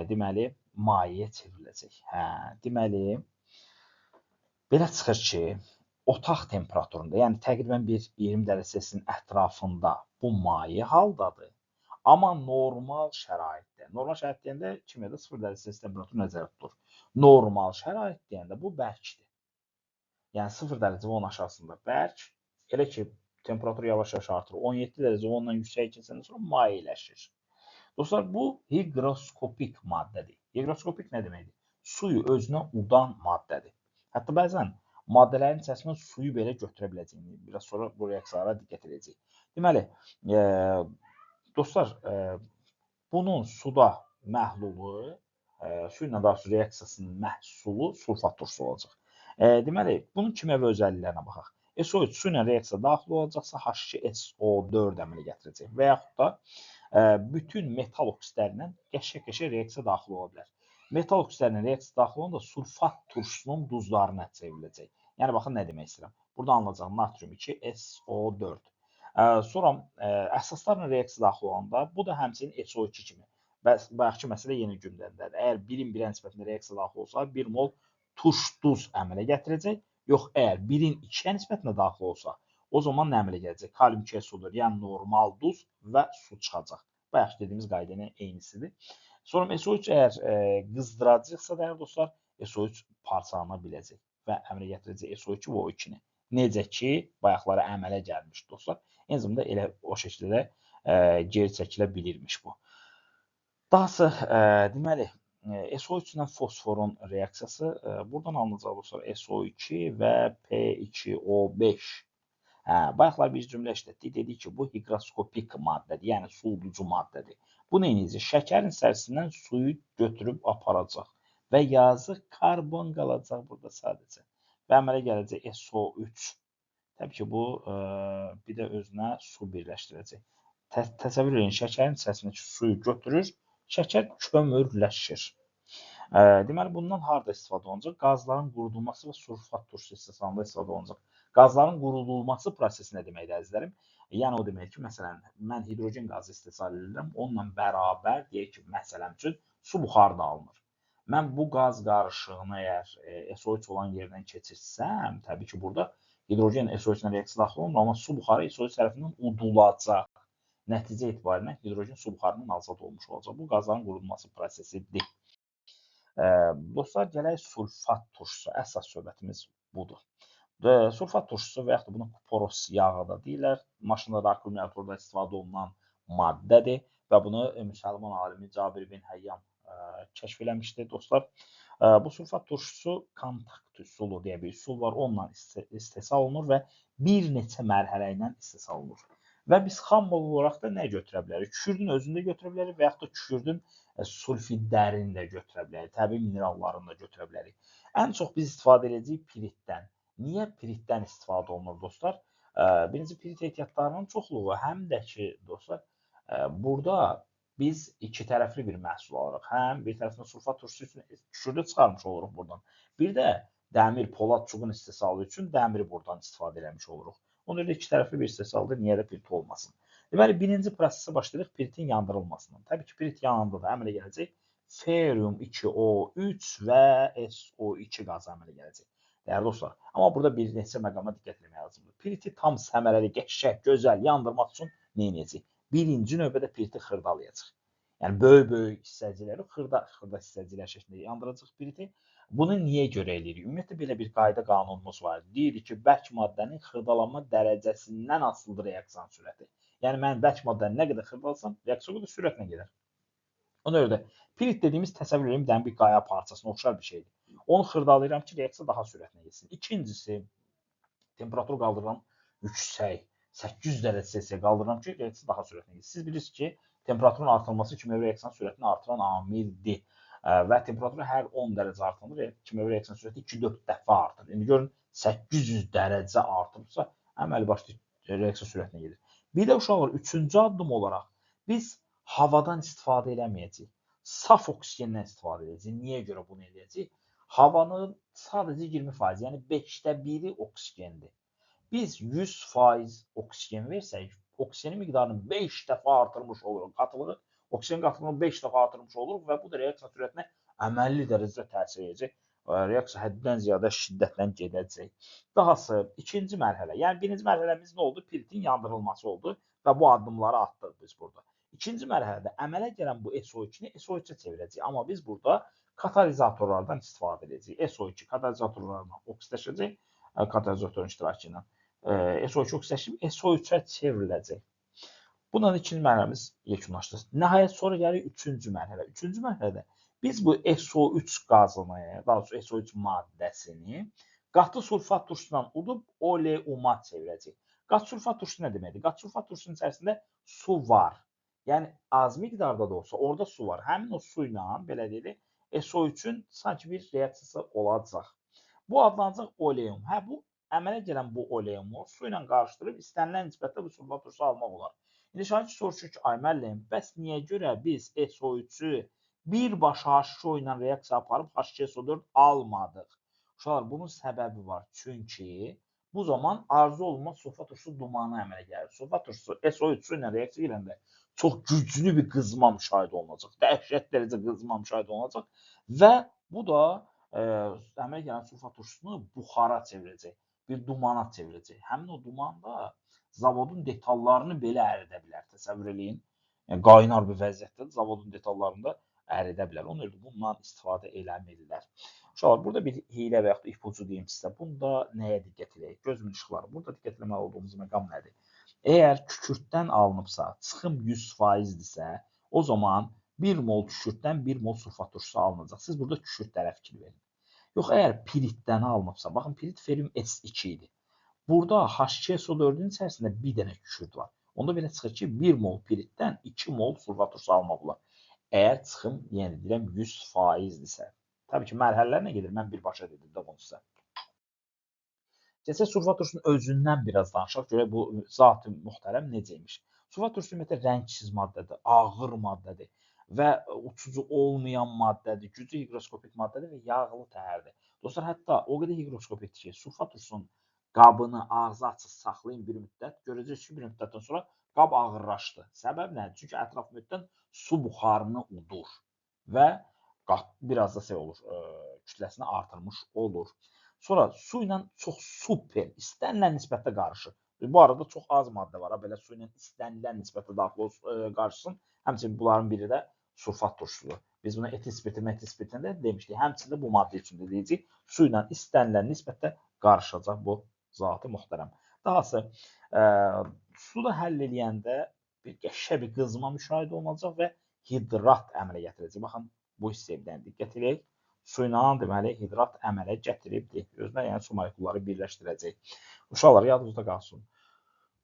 Speaker 1: deməli, mayeyə çevriləcək. Deməli, belə çıxır ki, otaq temperaturunda, yəni təqribən bir 20 dərəcə Selsiyin ətrafında bu maye haldadır. Amma normal şəraitdə deyəndə kimyada 0 dərəcə Selsi temperaturu nəzərdə tutulur. Normal şərait deyəndə bu bərkdir. Yəni 0 dərəcə və onun aşağısında bərk, elə ki, temperatur yavaş-yavaş artır. 17 dərəcə və ondan yüksək keçəndən sonra mayeləşir. Dostlar, bu higroskopik maddədir. Higroskopik nə deməkdir? Suyu özünə udan maddədir. Hətta bəzən maddələrin içərisindən suyu belə götürə biləcəyini, biraz sonra bu reaksiyalara diqqət edəcəyik. Deməli, dostlar, bunun suda məhlulu, su ilə daha sonra reaksiyasının məhsulu sulfat turşusu olacaq. Deməli, bunun kimyəvi özəlliklərinə baxaq. SO3 su ilə reaksiya daxil olacaqsa H2SO4 əmələ gətirəcək və yaxud da bütün metal oksidlərlə qəşə-qəşə reaksiya daxil ola bilər. Metal oksidlərlə reaksiya daxil olanda sulfat turşusunun duzlarına çevriləcək. Yəni, baxın, nə demək istəyirəm. Burada alınacaq natrium 2SO4. Sonra əsaslarla reaksiya daxil olanda, bu da həmçinin SO2 kimi. Bayaqki məsələ yeni gündəmdədir. Əgər 1-in 1-ə nisbətində reaksiya daxil olsa, 1 mol turş duz əmələ gətirəcək. Yox, əgər 1-in 2-ə nisbətində daxil olsa, o zaman nə əmələ gələcək? Kalium 2SO4, yəni normal duz və su çıxacaq. Bayaq dediyimiz qaydanın eynisidir. Sonra SO3 əgər qızdıracaqsa, dəyərli dostlar, SO3 parçalana biləcək və əmələ gətirəcək SO2 və O2-ni. Necə ki, bayaqlara əmələ gəlmiş dostlar. Eyni zamanda elə o şəkildə geri çəkilə bilirmiş bu. Dahası, deməli, SO3 ilə fosforun reaksiyası buradan alınacaq dostlar SO2 və P2O5. Bayaqlar bir cümlə işlətdik, dedik ki, bu higroskopik maddədir, yəni su uducu maddədir. Bu nə edəcək? Şəkərin içərisindən suyu götürüb aparacaq və yazıq karbon qalacaq burada sadəcə və əmələ gələcək SO3. Təbii ki, bu bir də özünə su birləşdirəcək. Təsəvvür edin, şəkərin içərisindəki suyu götürür, şəkər kömürləşir. Deməli, bundan harada istifadə olunacaq? Qazların qurudulması və sulfat turşusu istehsalında istifadə olunacaq. Qazların qurudulması prosesi nə deməkdir, əzizlərim? Yəni, o demək ki, məsələn, mən hidrogen qazı istehsal edirəm, onunla bərabər, deyək ki, məsələn üçün, su buxarı da alınır. Mən bu qaz qarışığını əgər SO3 olan yerdən keçirsəm, təbii ki, burada hidrogen SO3-lə reaksiya daxil olmur, amma su buxarı SO3 tərəfindən udulacaq. Nəticə etibarilə hidrogen su buxarından azad olmuş olacaq. Bu qazların qurulması prosesidir. Dostlar, gələk sulfat turşusu. Əsas söhbətimiz budur. Sulfat turşusu və yaxud da buna kuporos yağı da deyirlər. Maşında da, akkumulyatorda istifadə olunan maddədir və bunu müsəlman alimi Cabir bin Həyyam kəşf eləmişdir, dostlar. Bu sulfat turşusu kontakt üsulu deyə bir üsul var. Onunla istehsal olunur və bir neçə mərhələ ilə istehsal olunur. Və biz xam mol olaraq da nə götürə bilərik? Kükürdün özünü də götürə bilərik və yaxud da kükürdün sulfidlərini də götürə bilərik. Təbii minerallarını da götürə bilərik. Ən çox biz istifadə edəcəyik piritdən. Niyə piritdən istifadə olunur, dostlar? Birinci, pirit ehtiyatlarının çoxluğu, həm də ki, dostlar, burada biz iki tərəfli bir məhsul alırıq. Həm bir tərəfindən sulfat turşusu üçün kükürdü çıxarmış oluruq buradan. Bir də dəmir, polad çubuğun istehsalı üçün dəmiri buradan istifadə eləmiş oluruq. Ona görə iki tərəfli bir istehsaldır, niyə də pirit olmasın. Deməli, birinci prosesə başlayırıq piritin yandırılmasından. Təbii ki, pirit yanında da əmələ gələcək ferium 2O3 və SO2 qazı əmələ gələcək. Dəyərli dostlar, amma burada bir neçə məqama diqqət etmək lazımdır. Piriti tam səmərəli, qəşəng, gözəl yandırmaq üçün nə edəcək? Birinci növbədə piriti xırdalayacaq. Yəni, böyük hissəcikləri xırda hissəciklər şəklində yandıracaq piriti. Bunu niyə görə eləyirik? Ümumiyyətlə, belə bir qayda qanunumuz var. Deyirik ki, bərk maddənin xırdalanma dərəcəsindən asılıdır reaksiyanın sürəti. Yəni, mən bərk maddəni nə qədər xırdalasam, reaksiya o qədər sürətlə gedər. Ona görə də pirit dediyimiz təsəvvür edin, bir qaya parçasına oxşar bir şeydir. Onu xırdalayıram ki, reaksiya daha sürətlə getsin. İkincisi, temperaturu qaldırıram yüksək, 800 dərəcə Selsiyə qaldırıram ki, reaksiya daha sürətlə getsin. Siz bilirsiniz ki, temperaturun artırılması kimyəvi reaksiyanın sürətini artıran amildir. Və temperaturu hər 10 dərəcə artırılır, kimyəvi reaksiyanın sürəti 2-4 dəfə artır. İndi görün, 800 dərəcə artırırsa, əməli başlı reaksiya sürətinə gedir. Bir də uşaqlar, üçüncü addım olaraq biz havadan istifadə eləməyəcəyik. Saf oksigendən istifadə edəcəyik. Niyə görə bunu edəcəyik? Havanın sadəcə 20%, yəni 5də 1-i oksigendir. Biz 100% oksigen versək, oksigenin miqdarını 5 dəfə artırmış oluruq. Qatılığı, oksigen qatılığını 5 dəfə artırmış oluruq və bu da reaksiya sürətinə əməlli dərəcədə təsir edəcək. Reaksiya həddən ziyadə şiddətlə gedəcək. Dahası, ikinci mərhələ. Yəni, birinci mərhələmiz nə oldu? Piritin yandırılması oldu və bu addımları atdıq biz burada. İkinci mərhələdə əmələ gələn bu SO2-ni SO3-ə çevirəcəyik. Amma biz burada katalizatorlardan istifadə edəcəyik. SO2 katalizatorlarla oksidləşəcək, katalizatorun iştirakı ilə. SO2 oksidləşib SO3-ə çevriləcək. Bundan ikinci mərhələmiz yekunlaşdı. Nəhayət sonra gəlir üçüncü mərhələ. Üçüncü mərhələdə biz bu SO3 qazını, daha doğrusu SO3 maddəsini qatı sulfat turşusundan udub oleuma çevirəcək. Qatı sulfat turşusu nə deməkdir? Qatı sulfat turşusunun içərisində su var. Yəni, az miqdarda da olsa orada su var. Həmin o su ilə, belə deyilir, SO3-ün sanki bir reaksiyası olacaq. Bu adlanacaq oleum. Bu əmələ gələn bu oleumu su ilə qarışdırıb istənilən nisbətdə bu sulfat turşusu almaq olar. İndi şahid soruşur ki, ay müəllim, bəs niyə görə biz SO3-ü birbaşa H2O ilə reaksiya aparıb H2SO4 almadıq? Uşaqlar, bunun səbəbi var. Çünki bu zaman arzu olunmaz sulfat turşusu dumanı əmələ gəlir. Sulfat turşusu SO3 su ilə reaksiya edəndə çox güclü bir qızma müşahidə olunacaq. Dəhşət dərəcə qızma müşahidə olunacaq və bu da əmələ gələn sulfat turşusunu buxara çevirəcək. Bir dumana çevirəcək. Həmin o duman da zavodun detallarını belə əridə bilər. Təsəvvür eləyin. Yəni, qaynar bir vəziyyətdə zavodun detallarını da əridə bilər. Ona görə bundan istifadə eləmirlər. Uşaqlar, burada bir hiylə və yaxud da ipucu deyim sizə. Bunda nəyə diqqət edək? Gözümün işıqları. Burada diqqət etməli olduğumuz məqam nədir? Əgər kükürddən alınıbsa, çıxım 100%-dirsə, o zaman 1 mol kükürddən 1 mol sulfat turşusu alınacaq. Siz burada kükürdlərə fikir verin. Yox, əgər piritdən alınıbsa, baxın, pirit ferium S2 idi. Burada H2SO4-ün içərisində bir dənə kükürd var. Onda belə çıxır ki, 1 mol piritdən 2 mol sulfat turşusu almaq olar. Əgər çıxım, yəni deyirəm, 100%-dirsə. Təbii ki, mərhələlər nə gedir? Mən birbaşa dedim də bunu sizə. Keçək sulfat turşusunun özündən biraz danışaq, görək bu zat-ı müxtərəm necəymiş. Sulfat turşusu ümumiyyətlə rəngsiz maddədir, ağır maddədir və uçucu olmayan maddədir, güclü hiqroskopik maddədir və yağlı təhərdir. Dostlar, hətta o qədər hiqroskopikdir ki, sulfat turşusunun qabını ağzı açıq saxlayın bir müddət, görəcəksiniz ki, bir müddətdən sonra qab ağırlaşdı. Səbəb nədir? Çünki ətraf mühitdən su buxarını udur və biraz da olur, kütləsini artırmış olur. Sonra su ilə çox super, istənilən nisbətdə qarışır. Bu arada çox az maddə var, belə su ilə istənilən nisbətdə daxil qarışsın. Həmçinin bunların biri də sulfat turşusudur. Biz buna etil spirti, metil spiritində demişdik. Həmçinin də bu maddə üçün də deyəcəyik. Su ilə istənilən nisbətdə qarışacaq bu zatı muhterəm. Dahası, suda həll eləyəndə bir qəşəng bir qızma müşahidə olunacaq və hidrat əmələ gətirəcək. Baxın, bu hissədən diqqət edək. Su ilə deməli hidrat əmələ gətiribdir. Özünə yəni su molekulları birləşdirəcək. Uşaqlar, yadınızda qalsın.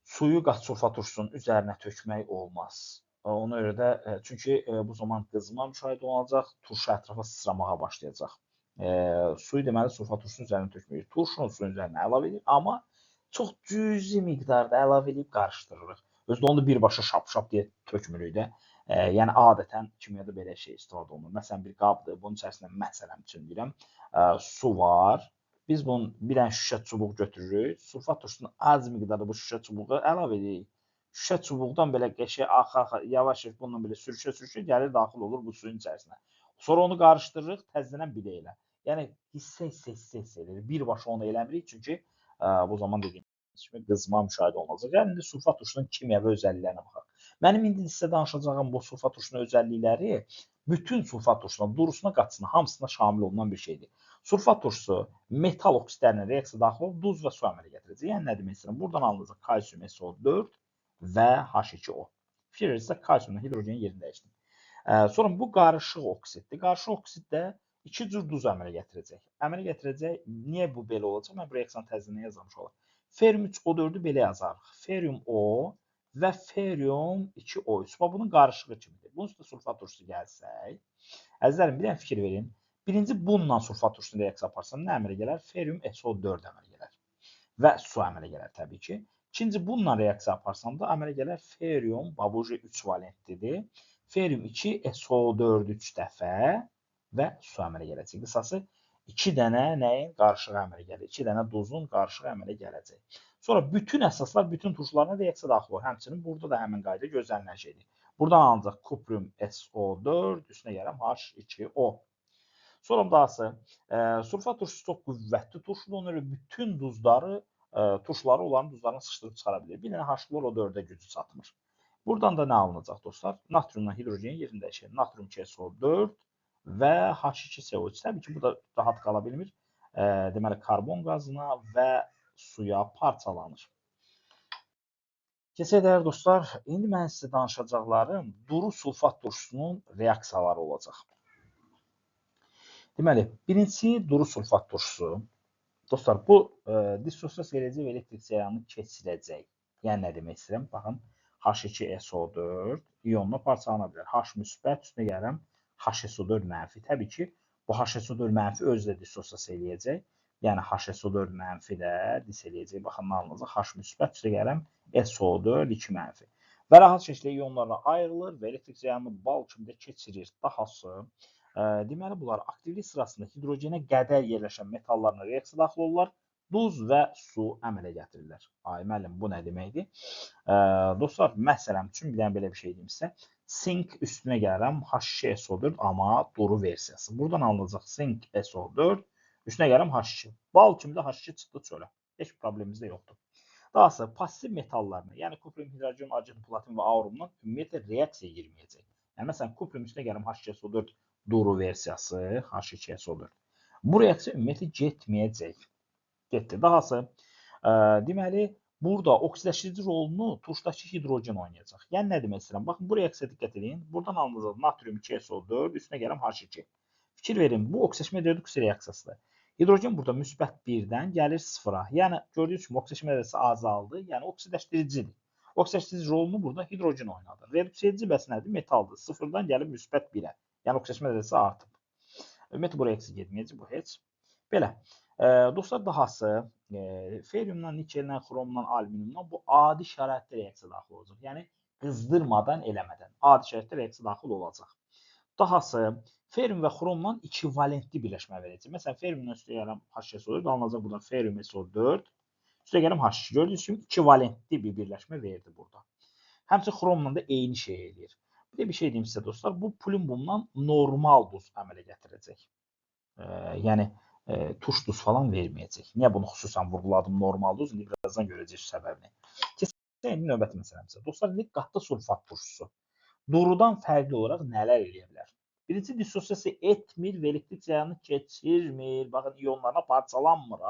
Speaker 1: Suyu sulfat turşusunun üzərinə tökmək olmaz. Ona görə də çünki bu zaman qızma müşahidə olunacaq, turşu ətrafa sıçramağa başlayacaq. Suyu deməli sulfat turşusunun üzərinə tökməyik. Turşunu suyun üzərinə əlavə edirik, amma çox cüzi miqdarda əlavə edib qarışdırırıq. Özdə onu birbaşa şap-şap deyə tökmürük də. Yəni adətən kimyada belə şey istifadə olunur. Məsələn, bir qabdır, bunun içərisində məsələn üçün deyirəm, su var. Biz bunun bir dənə şüşə çubuq götürürük. Sulfat turşusunu az miqdarda bu şüşə çubuğu əlavə edirik. Şüşə çubuqdan belə qəşəng axa-axa yavaş-yavaş bununla belə sürüşə-sürüşə gəlir daxil olur bu suyun içərisinə. Sonra onu qarışdırırıq təzədən bilə ilə. Yəni hissə edirik. Birbaşa onu eləmirik çünki bu zaman dediyim kimi qızma müşahidə olunacaq. Yəni indi sulfat turşusunun kimyəvi özəlliklərinə baxaq. Mənim indi sizə danışacağım bu sulfat turşusunun özəllikləri bütün sulfat turşusuna, durusuna, qatısına, hamısına şamil olunan bir şeydir. Sulfat turşusu metal oksidlərinə reaksiya daxil olub duz və su əmələ gətirəcək. Yəni nə demək istəyirəm? Buradan alınacaq kalsium SO4 və H2O. Fikir verirsiniz, kalsiumla hidrogenin yerini dəyişdim. Sonra bu qarışıq oksiddir. Qarışıq oksid də iki cür duz əmələ gətirəcək. Niyə bu belə olacaq? Mən bu reaksiyanı təzədən yazmış olam. Ferium 3O4-ü belə yazarıq. Ferium O və ferium 2O3. Bunun qarışığı kimidir. Bunun üstə sulfat turşusu gəlsək, əzizlərim, bir dənə fikir verin. Birinci bununla sulfat turşusunu reaksiya aparsam nə əmələ gələr? Ferium SO4 əmələ gələr. Və su əmələ gələr təbii ki. İkinci bununla reaksiya aparsam da əmələ gələr ferium, bu 3 valentlidir. Ferium 2 SO4 3 dəfə və su əmələ gələcək. Qısası 2 dənə nəyin qarışığı əmələ gəlir? 2 dənə duzun qarışığı əmələ gələcək. Sonra bütün əsaslar, bütün turşularına reaksiya daxil olur. Həmçinin burada da həmin qayda gözlənilən şeydir. Buradan alınacaq kuprium SO4, üstünə gələm H2O. Sonra dahası, sulfat turşusu çox qüvvətli turşudur. Ona görə bütün duzları, turşuları onların duzlarını sıxışdırıb çıxara bilir. Bir dənə H4-ə gücü çatmır. Buradan da nə alınacaq dostlar? Natriumla hidrogenin yerini dəyişir. Natrium SO4 və H2CO3. Təbii ki, bu da rahat qala bilmir. Deməli, karbon qazına və suya parçalanır. Keçək dəyərli dostlar, indi mən sizə danışacaqlarım duru sulfat turşusunun reaksiyaları olacaq. Deməli, birincisi duru sulfat turşusu. Dostlar, bu dissosiasiya eləyəcək və elektrik cərəyanını keçirəcək. Yəni nə demək istəyirəm? Baxın, H2SO4 ionla parçalana bilər. H müsbət üstünə gəlirəm HSO4 mənfi. Təbii ki, bu HSO4 mənfi özü də dissosiasiya eləyəcək. Yəni HSO4 mənfi də dis eləyəcək. Baxın, nə alınacaq? H müsbət üstünə gəlirəm SO4 2 mənfi. Və rahat şəkildə ionlarla ayrılır və elektrik cərəyanını bal kimi də keçirir. Dahası, deməli, bunlar aktivlik sırasında hidrogenə qədər yerləşən metallarla reaksiya daxil olurlar, duz və su əmələ gətirirlər. Ay müəllim, bu nə deməkdir? Dostlar, məsələn üçün bir dənə belə bir şey deyim sizə. Sink üstünə gəlirəm H2SO4, amma duru versiyası. Buradan alınacaq Sink SO4, üstünə gəlirəm H2. Bal kimi də H2 çıxdı çölə. Heç problemimiz də yoxdur. Dahası, pasiv metallarına, yəni kuprium, hidrogen, argen, platin və aurumdan ümumiyyətlə reaksiya girməyəcək. Yəni, məsələn, kuprium üstünə gəlirəm H2SO4 duru versiyası H2SO4. Bu reaksiya ümumiyyətlə getməyəcək. Getdi. Dahası, deməli, burada oksidləşdirici rolunu turşudakı hidrogen oynayacaq. Yəni, nə demək istəyirəm? Baxın, bu reaksiya diqqət edin. Buradan alınacaq natrium 2SO4, üstünə gəlirəm H2. Fikir verin, bu oksidaşma reduksiya reaksiyasıdır. Hidrogen burada müsbət 1-dən gəlir 0-a. Yəni, gördüyünüz kimi oksidaşma dərəcəsi azaldı. Yəni, oksidləşdiricidir. Oksidləşdirici rolunu burada hidrogen oynadır. Reduksiya edici bəs nədir? Metaldır. 0-dan gəlib müsbət 1-ə. Yəni, oksidləşmə dərəcəsi artıb. Ümumiyyətlə, bu reaksiya getməyəcək, bu heç. Belə. Dostlar, dahası, feriumdan, nikeldən, xromdan, alüminiumdan bu adi şəraitdə reaksiya daxil olacaq. Yəni, qızdırmadan eləmədən adi şəraitdə reaksiya daxil olacaq. Dahası ferrium və xromla ekvivalentli birləşmə verəcək. Məsələn, ferriumla üstə gələm H2SO4 alınacaq buradan ferrium SO4. Üstə gələm H2. Gördüyünüz kimi ekvivalentli bir birləşmə verdi burada. Həmçinin xromla da eyni şey eləyir. Bir də bir şey deyim sizə dostlar, bu plumbumla normal duz əmələ gətirəcək. Yəni tuş duz falan verməyəcək. Niyə bunu xüsusən vurğuladım normal duz? İndi birazdan görəcəksiniz səbəbini. Keçək növbəti məsələmizə. Dostlar, indi qatı sulfat turşusu durudan fərqli olaraq nələr eləyə bilər? Birinci, dissosiasiya etmir və elektrik cərəyanını keçirmir. Baxın, iyonlarına parçalanmır.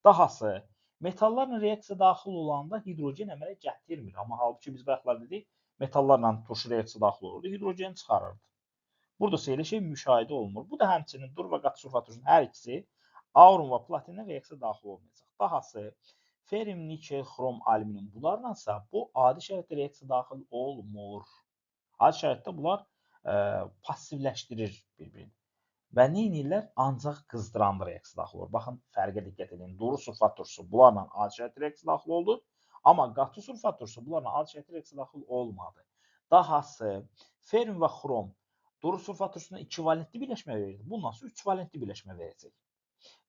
Speaker 1: Dahası, metallarla reaksiya daxil olanda hidrogen əmələ gətirmir. Amma halbuki biz bayaqlar dedik, metallarla turşu reaksiya daxil olurdu, hidrogen çıxarırdı. Burada isə elə şey müşahidə olunmur. Bu da həmçinin dur və qatı sulfat turşunun hər ikisi aurum və platinlə reaksiya daxil olmayacaq. Dahası, ferrium, nikel, xrom, alüminium bunlarlansa bu adi şəraitdə reaksiya daxil olmur. Adi şəraitdə bunlar passivləşdirir bir-birini. Və nə edirlər? Ancaq qızdıranda reaksiya daxil olur. Baxın, fərqə diqqət edin. Duru sulfat turşusu bunlarla adi şəraitdə reaksiya daxil oldu. Amma qatı sulfat turşusu bunlarla adi şəraitdə reaksiya daxil olmadı. Dahası, ferrium və xrom duru sulfat turşusuna ekvivalentli birləşmə verirdi. Bundan sonra 3 valentli birləşmə verəcək.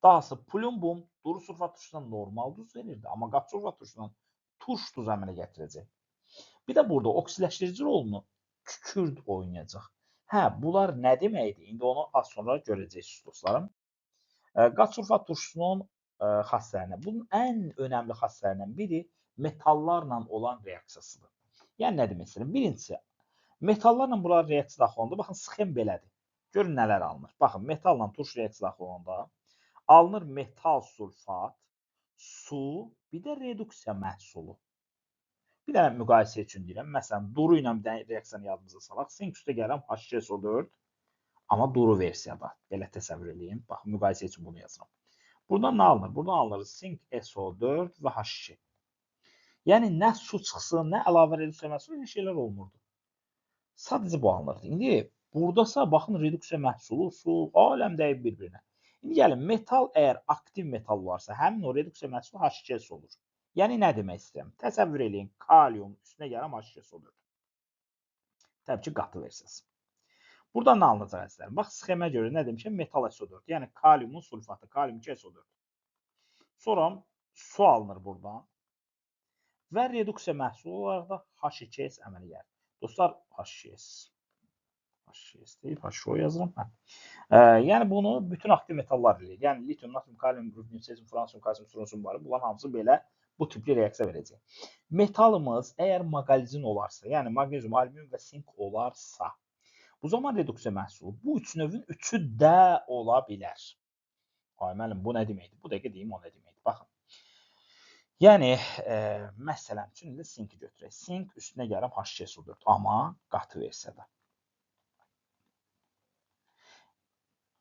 Speaker 1: Dahası, plumbum duru sulfat turşusuna normal duz verirdi. Amma qatı sulfat turşusuna turş duz əmələ gətirəcək. Bir də burada oksiləşdirici rolunu kükürt oynayacaq. Bunlar nə deməkdir? İndi onu az sonra görəcəksiniz dostlarım. Qat sulfat turşusunun xassələrindən. Bunun ən önəmli xassələrindən biri metallarla olan reaksiyasıdır. Yəni nə demək istəyirəm? Birincisi, metallarla bunlar reaksiya daxil olanda, baxın, sxem belədir. Görün nələr alınır. Baxın, metalla turş reaksiya daxil olanda alınır metal sulfat, su, bir də reduksiya məhsulu. Bir dənə müqayisə üçün deyirəm. Məsələn, duru ilə bir dənə reaksiyanı yadımıza salaq. Sink üstə gələm H2SO4, amma duru versiyada. Belə təsəvvür edin. Baxın, müqayisə üçün bunu yazıram. Buradan nə alınır? Buradan alınır Sink SO4 və H2. Yəni, nə su çıxsın, nə əlavə reduksiya məhsulu, heç şeylər olmurdu. Sadəcə bu alınırdı. İndi buradasa, baxın, reduksiya məhsulu, su, aləm dəyib bir-birinə. İndi gəlin, metal əgər aktiv metal varsa, həmin o reduksiya məhsulu H2S olur. Yəni, nə demək istəyirəm? Təsəvvür eləyin, kalium üstünə gələm H2SO4. Təbii ki, qatı versiyası. Buradan nə alınacaq əzizlərim? Bax, sxemə görə nə demişəm? Metal SO4. Yəni, kaliumun sulfatı, kalium 2SO4. Sonra su alınır buradan. Və reduksiya məhsulu olaraq da H2S əmələ gəlir. Dostlar, H2S. H2S deyib, H2O yazıram. Yəni, bunu bütün aktiv metallar eləyir. Yəni, litium, natrium, kalium, rubidium, cesium, fransiyum, kalsium, strontium var. Bunların hamısı belə bu tipli reaksiya verəcək. Metalımız əgər maqalizin olarsa, yəni maqnezium, alüminium və sink olarsa, bu zaman reduksiya məhsulu bu üç növün üçü də ola bilər. Ay müəllim, bu nə deməkdir? Bu dəqiqə deyim, o nə deməkdir? Baxın. Yəni, məsələn üçün indi sinki götürək. Sink üstünə gələm H2SO4, amma qatı versiyada.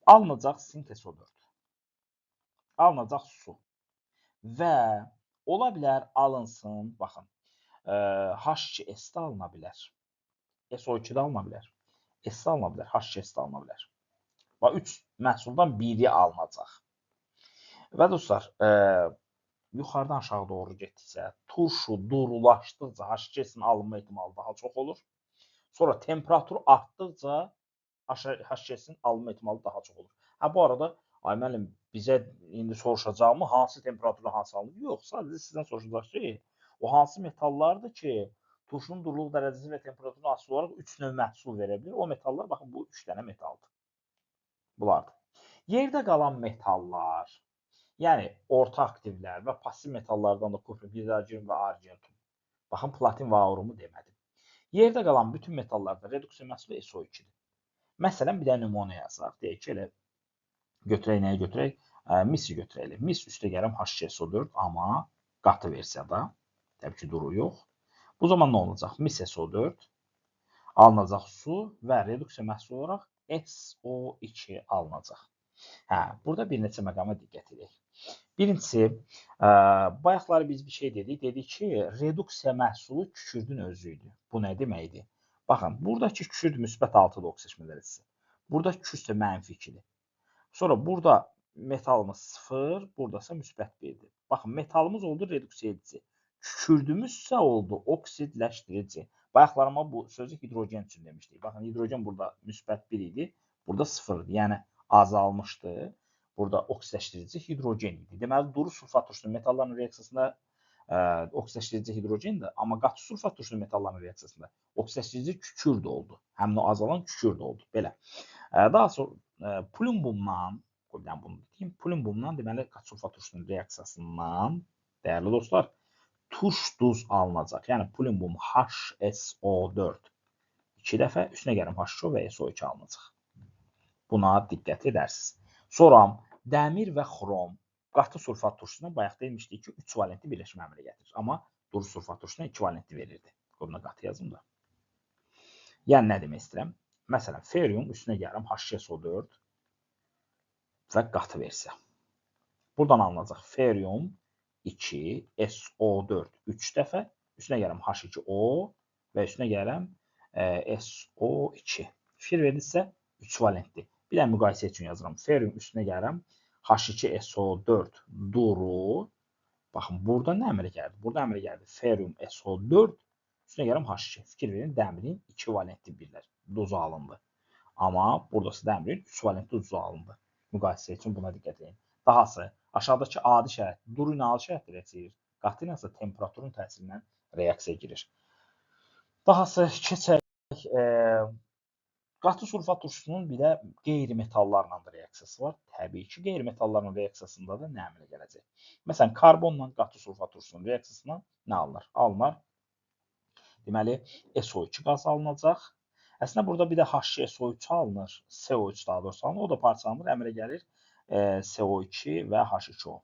Speaker 1: Alınacaq sink SO4. Alınacaq su. Və ola bilər alınsın, baxın, H2S də alına bilər. SO2 də alına bilər. S də alına bilər, H2S də alına bilər. Və 3 məhsuldan biri alınacaq. Və dostlar, yuxarıdan aşağı doğru getdikcə, turşu durulaşdıqca H2S-in alınma ehtimalı daha çox olur. Sonra temperatur artdıqca H2S-in alınma ehtimalı daha çox olur. Bu arada, ay müəllim, bizə indi soruşacaqmı, hansı temperaturda hansı alınır? Yox, sadəcə sizdən soruşacaq ki, o hansı metallardır ki, turşunun duruluq dərəcəsi və temperaturuna asılı olaraq 3 növ məhsul verə bilir. O metallar, baxın, bu 3 dənə metaldır. Bunlardır. Yerdə qalan metallar, yəni orta aktivlər və passiv metallardan da kuprin, hidrogen və argentum. Baxın, platin və aurumu demədim. Yerdə qalan bütün metallarda reduksiya məhsulu SO2-dir. Məsələn, bir dənə nümunə yazaq. Deyək ki, elə götürək, nəyə götürək? Misi götürək. Mis üstə gələm H2SO4, amma qatı versiyada. Təbii ki, duru yox. Bu zaman nə olacaq? Mis SO4 alınacaq su və reduksiya məhsulu olaraq SO2 alınacaq. Burada bir neçə məqama diqqət edək. Birincisi, bayaqları biz bir şey dedik. Dedik ki, reduksiya məhsulu kükürdün özüydü. Bu nə deməkdir? Baxın, buradakı kükürd müsbət 6-dır oksidaşma dərəcəsi. Burada kükürd mənfi 2-dir. Sonra burada metalımız 0, buradasa müsbət 1-dir. Baxın, metalımız oldu reduksiya edici. Kükürdümüzsə oldu oksidləşdirici. Bayaqlarıma bu sözü hidrogen üçün demişdik. Baxın, hidrogen burada müsbət 1 idi, burada 0 idi. Yəni azalmışdı. Burada oksidləşdirici hidrogen idi. Deməli, duru sulfat turşulu metalların reaksiyasında oksidləşdirici hidrogendir, amma qatı sulfat turşulu metalların reaksiyasında oksidləşdirici kükürt oldu. Həmin o azalan kükürt oldu. Belə. Daha sonra plumbumdan deməli qatı sulfat turşulunun reaksiyasından, dəyərli dostlar, turş duz alınacaq. Yəni plumbum HSO4 2 dəfə, üstünə gəlin H2O və SO2 alınacaq. Buna diqqət edərsiniz. Sonra dəmir və xrom qatı sulfat turşusuna bayaq demişdik ki, 3 valentli birləşmə əmələ gətirir. Amma duru sulfat turşusuna 2 valentli verirdi. Buna qatı yazım da. Yəni nə demək istəyirəm? Məsələn, ferium üstünə gəlirəm HSO4 və qatı versiya. Buradan alınacaq ferium 2, SO4 3 dəfə, üstünə gəlirəm H2O və üstünə gəlirəm SO2. Fikir verilirsə 3 valentli. Bir də müqayisə üçün yazıram. Ferium üstünə gəlirəm H2SO4 duru. Baxın, burada nə əmələ gəldi? Burada əmələ gəldi ferium SO4 üstünə gəlirəm H2. Fikir verin, dəmirin 2 valentli birlər duzu alındı. Amma buradası dəmirin 3 valentli duzu alındı. Müqayisə üçün buna diqqət edin. Dahası, aşağıdakı adi şərait duru ilə adi şərait reaksiya girir. Qatı ilə isə temperaturun təsirindən reaksiya girir. Dahası keçək qatı sulfat turşusunun bir də qeyri-metallarla da reaksiyası var. Təbii ki, qeyri-metallarla reaksiyasında da nə əmələ gələcək? Məsələn, karbonla qatı sulfat turşusunun reaksiyasına nə alınır? Alınar. Deməli, SO2 qazı alınacaq. Əslində, burada bir də H2SO3 alınır. CO3 daha doğrusu alınır. O da parçalanır. Əmələ gəlir CO2 və H2O.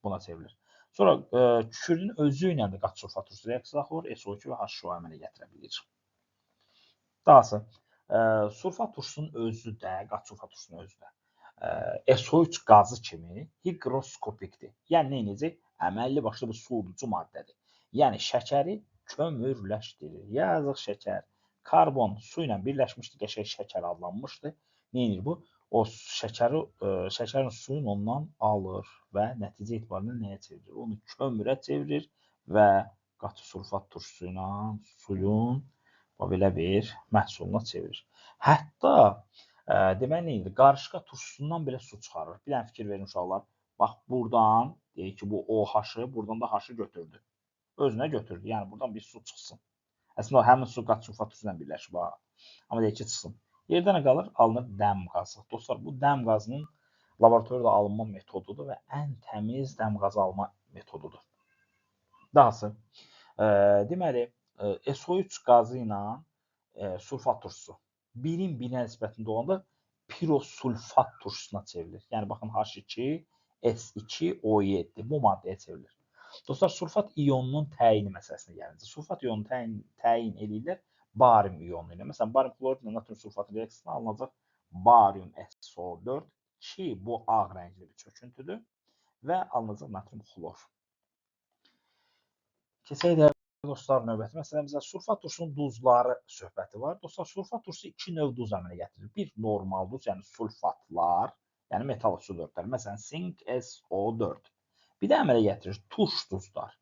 Speaker 1: Buna çevrilir. Sonra kükürdün özü ilə də qatı sulfat turşusu reaksiyası olur. SO2 və H2O əmələ gətirə bilir. Dahası, sulfat turşusunun özü də, qatı sulfat turşusunun özü də SO3 qazı kimi higroskopikdir. Yəni, nə edəcək? Əməlli başlı bu su uducu maddədir. Yəni, şəkəri kömürləşdirir. Yazıq şəkər. Karbon su ilə birləşmişdi, qəşəng şəkər adlanmışdı. Nə edir bu? O şəkərin suyunu ondan alır və nəticə etibarında nəyə çevirir? Onu kömürə çevirir və qatı sulfat turşusu ilə suyun belə bir məhsuluna çevirir. Hətta deməli nə edir? Qarışqa turşusundan belə su çıxarır. Bir dənə fikir verin uşaqlar. Bax, buradan deyək ki, bu OH-ı, buradan da H-ı götürdü. Özünə götürdü. Yəni, buradan bir su çıxsın. Əslində, həmin su qatı sulfat turşusu ilə birləşib. Amma deyək ki, çıxsın. Yerdə nə qalır? Alınır dəm qazı. Dostlar, bu dəm qazının laboratoriyada alınma metodudur və ən təmiz dəm qazı alma metodudur. Dahası, deməli, SO3 qazı ilə sulfat turşusu birin birə nisbətində olanda pirosulfat turşusuna çevrilir. Yəni, baxın, H2S2O7 bu maddəyə çevrilir. Dostlar, sulfat iyonunun təyini məsələsinə gəlincə. Sulfat iyonunu təyin edirlər barium iyonu ilə. Məsələn, barium klorid ilə natrium sulfatı reaksiyasına alınacaq barium SO4 ki, bu ağ rəngli bir çöküntüdür və alınacaq natrium xlor. Keçək də dostlar, növbəti məsələmizə sulfat turşusunun duzları söhbəti var. Dostlar, sulfat turşusu 2 növ duz əmələ gətirir. Bir normal duz, yəni sulfatlar, yəni metal SO4-lər. Məsələn, zink SO4. Bir də əmələ gətirir turş duzlar.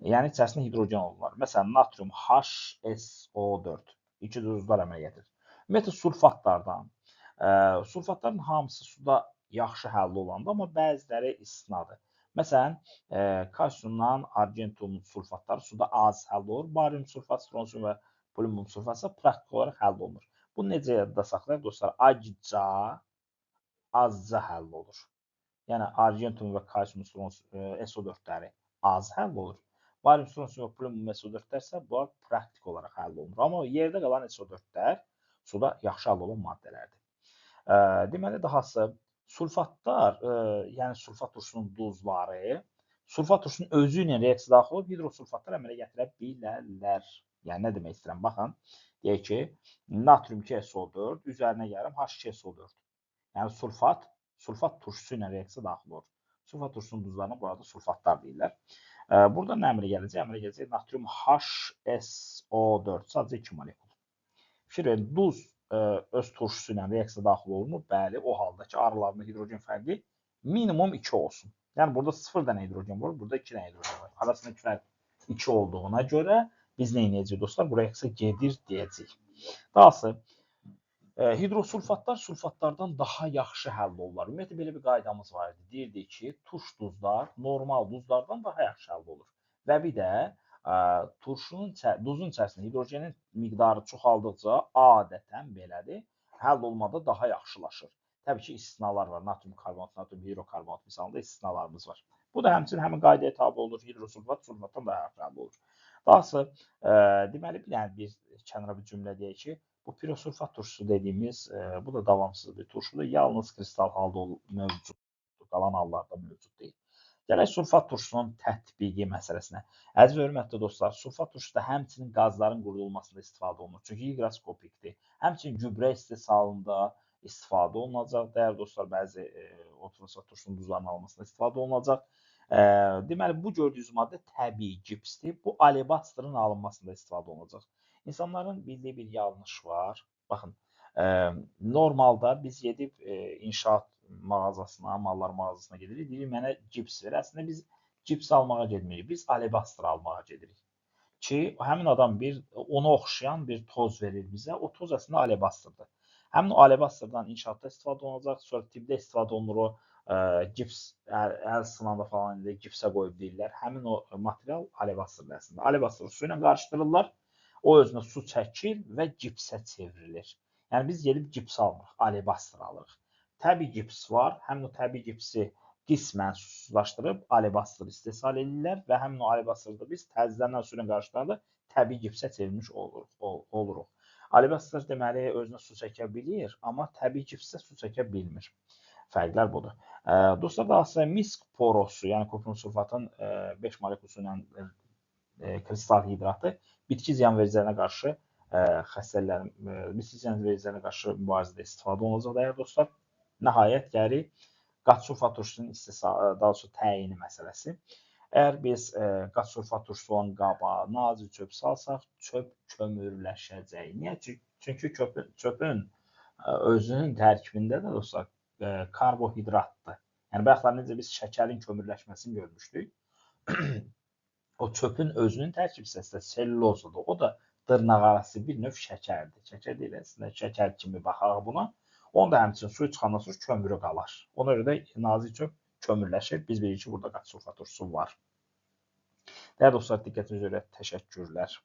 Speaker 1: Yəni içərisində hidrogen olurlar. Məsələn, natrium HSO4. 2 duzlar əmələ gətirir. Ümumiyyətlə sulfatlardan. Sulfatların hamısı suda yaxşı həll olanda, amma bəziləri istisnadır. Məsələn, kalsiumdan argentum sulfatları suda az həll olur. Barium sulfat, stronsium və plumbum sulfat isə praktik olaraq həll olunur. Bunu necə yadda saxlayaq dostlar? Azca həll olur. Yəni, argentum və kalsium SO4-ləri az həll olur. Barium, stronsium və plumbum SO4-lər isə bunlar praktik olaraq həll olunur. Amma yerdə qalan SO4-lər suda yaxşı həll olan maddələrdir. Deməli, dahası, sulfatlar, yəni sulfat turşusunun duzları, sulfat turşusunun özü ilə reaksiya daxil olub hidrosulfatlar əmələ gətirə bilərlər. Yəni, nə demək istəyirəm? Baxın, deyək ki, natrium 2SO4, üzərinə gəlirəm H2SO4. Yəni, sulfat turşusu ilə reaksiya daxil olur. Sulfat turşusunun duzlarına burada sulfatlar deyirlər. Burada nə əmələ gələcək? Əmələ gələcək natrium HSO4, sadəcə 2 molekul. Fikir verin, duz öz turşusu ilə reaksiya daxil olunur. Bəli, o halda ki, aralarında hidrogen fərqi minimum 2 olsun. Yəni, burada 0 dənə hidrogen var, burada 2 dənə hidrogen var. Arasındakı fərq 2 olduğuna görə biz nə edəcəyik dostlar? Buraya isə gedir deyəcəyik. Dahası hidrosulfatlar sulfatlardan daha yaxşı həll olurlar. Ümumiyyətlə belə bir qaydamız var idi. Deyirdik ki, turş duzlar normal duzlardan daha yaxşı həll olur. Və bir də duzun içərisində hidrogenin miqdarı çoxaldıqca adətən belədir, həll olmada daha yaxşılaşır. Təbii ki, istisnalar var. Natrium karbonat, natrium hidrokarbonat misalında istisnalarımız var. Bu da həmçinin həmin qaydaya tabe olur. Hidrosulfat sulfatdan daha yaxşı həll olur. Dahası deməli bir kənara bir cümlə deyək ki, bu pirosulfat turşusu dediyimiz, bu da davamsız bir turşudur. Yalnız kristal halda mövcuddur, qalan hallarda mövcud deyil. Gələk sulfat turşusunun tətbiqi məsələsinə. Əziz və hörmətli dostlar, sulfat turşusu da həmçinin qazların qurudulmasında istifadə olunur. Çünki higroskopikdir. Həmçinin gübrə istehsalında istifadə olunacaq. Dəyərli dostlar, bəzi sulfat turşusunun duzlarının alınmasında istifadə olunacaq. Deməli, bu gördüyünüz maddə təbii gipsdir. Bu alebastrın alınmasında istifadə olunacaq. İnsanların bildiyi bir yanlış var. Baxın, normalda biz gedib inşaat mağazasına, mallar mağazasına gedirik. Deyirik, mənə cips ver. Əslində biz cips almağa getmirik. Biz alebastr almağa gedirik. Ki, həmin adam ona oxşayan bir toz verir bizə. O toz əslində alebastrdır. Həmin o alebastrdan inşaatda istifadə olunacaq. Sonra tibbdə istifadə olunur o gips, əl sınanda falan gipsə qoyub deyirlər. Həmin o material alebastrdır əslində. Alebastr su ilə qarışdırırlar. O özünə su çəkir və gipsə çevrilir. Yəni biz gedib gips almırıq, alebastr alırıq. Təbii gips var. Həmin o təbii gipsi qismən susuzlaşdırıb alebastr istehsal edirlər və həmin o alebastrda biz təzədən su ilə qarışdıranda təbii gipsə çevrilmiş oluruq. Alebastr deməli özünə su çəkə bilir, amma təbii gipsə su çəkə bilmir. Fərqlər budur. Dostlar, daha sonra misk porosu, yəni kupron sulfatın 5 molekulu ilə kristal hidratı bitki ziyanvericilərinə qarşı bitki ziyanvericilərinə qarşı mübarizədə istifadə olunacaq dəyərli dostlar. Nəhayət gəlir qat sulfat turşusunun istehsalı, daha doğrusu təyini məsələsi. Əgər biz qat sulfat turşusu olan qaba nazik çöp salsaq, çöp kömürləşəcək. Niyə? Çünki çöpün özünün tərkibində də dostlar karbohidratdır. Yəni bayaqlar necə biz şəkərin kömürləşməsini görmüşdük. O çöpün özünün tərkib hissəsində sellulozdur. O da dırnaqarası bir növ şəkərdir. Şəkər deyil, əslində şəkər kimi baxaq buna. Onu da həmçinin suyu çıxandan sonra kömürü qalar. Ona görə də nazik çöp kömürləşir. Biz bilirik ki, burada qat sulfat turşusu var. Dəyərli dostlar, diqqətinizə görə təşəkkürlər.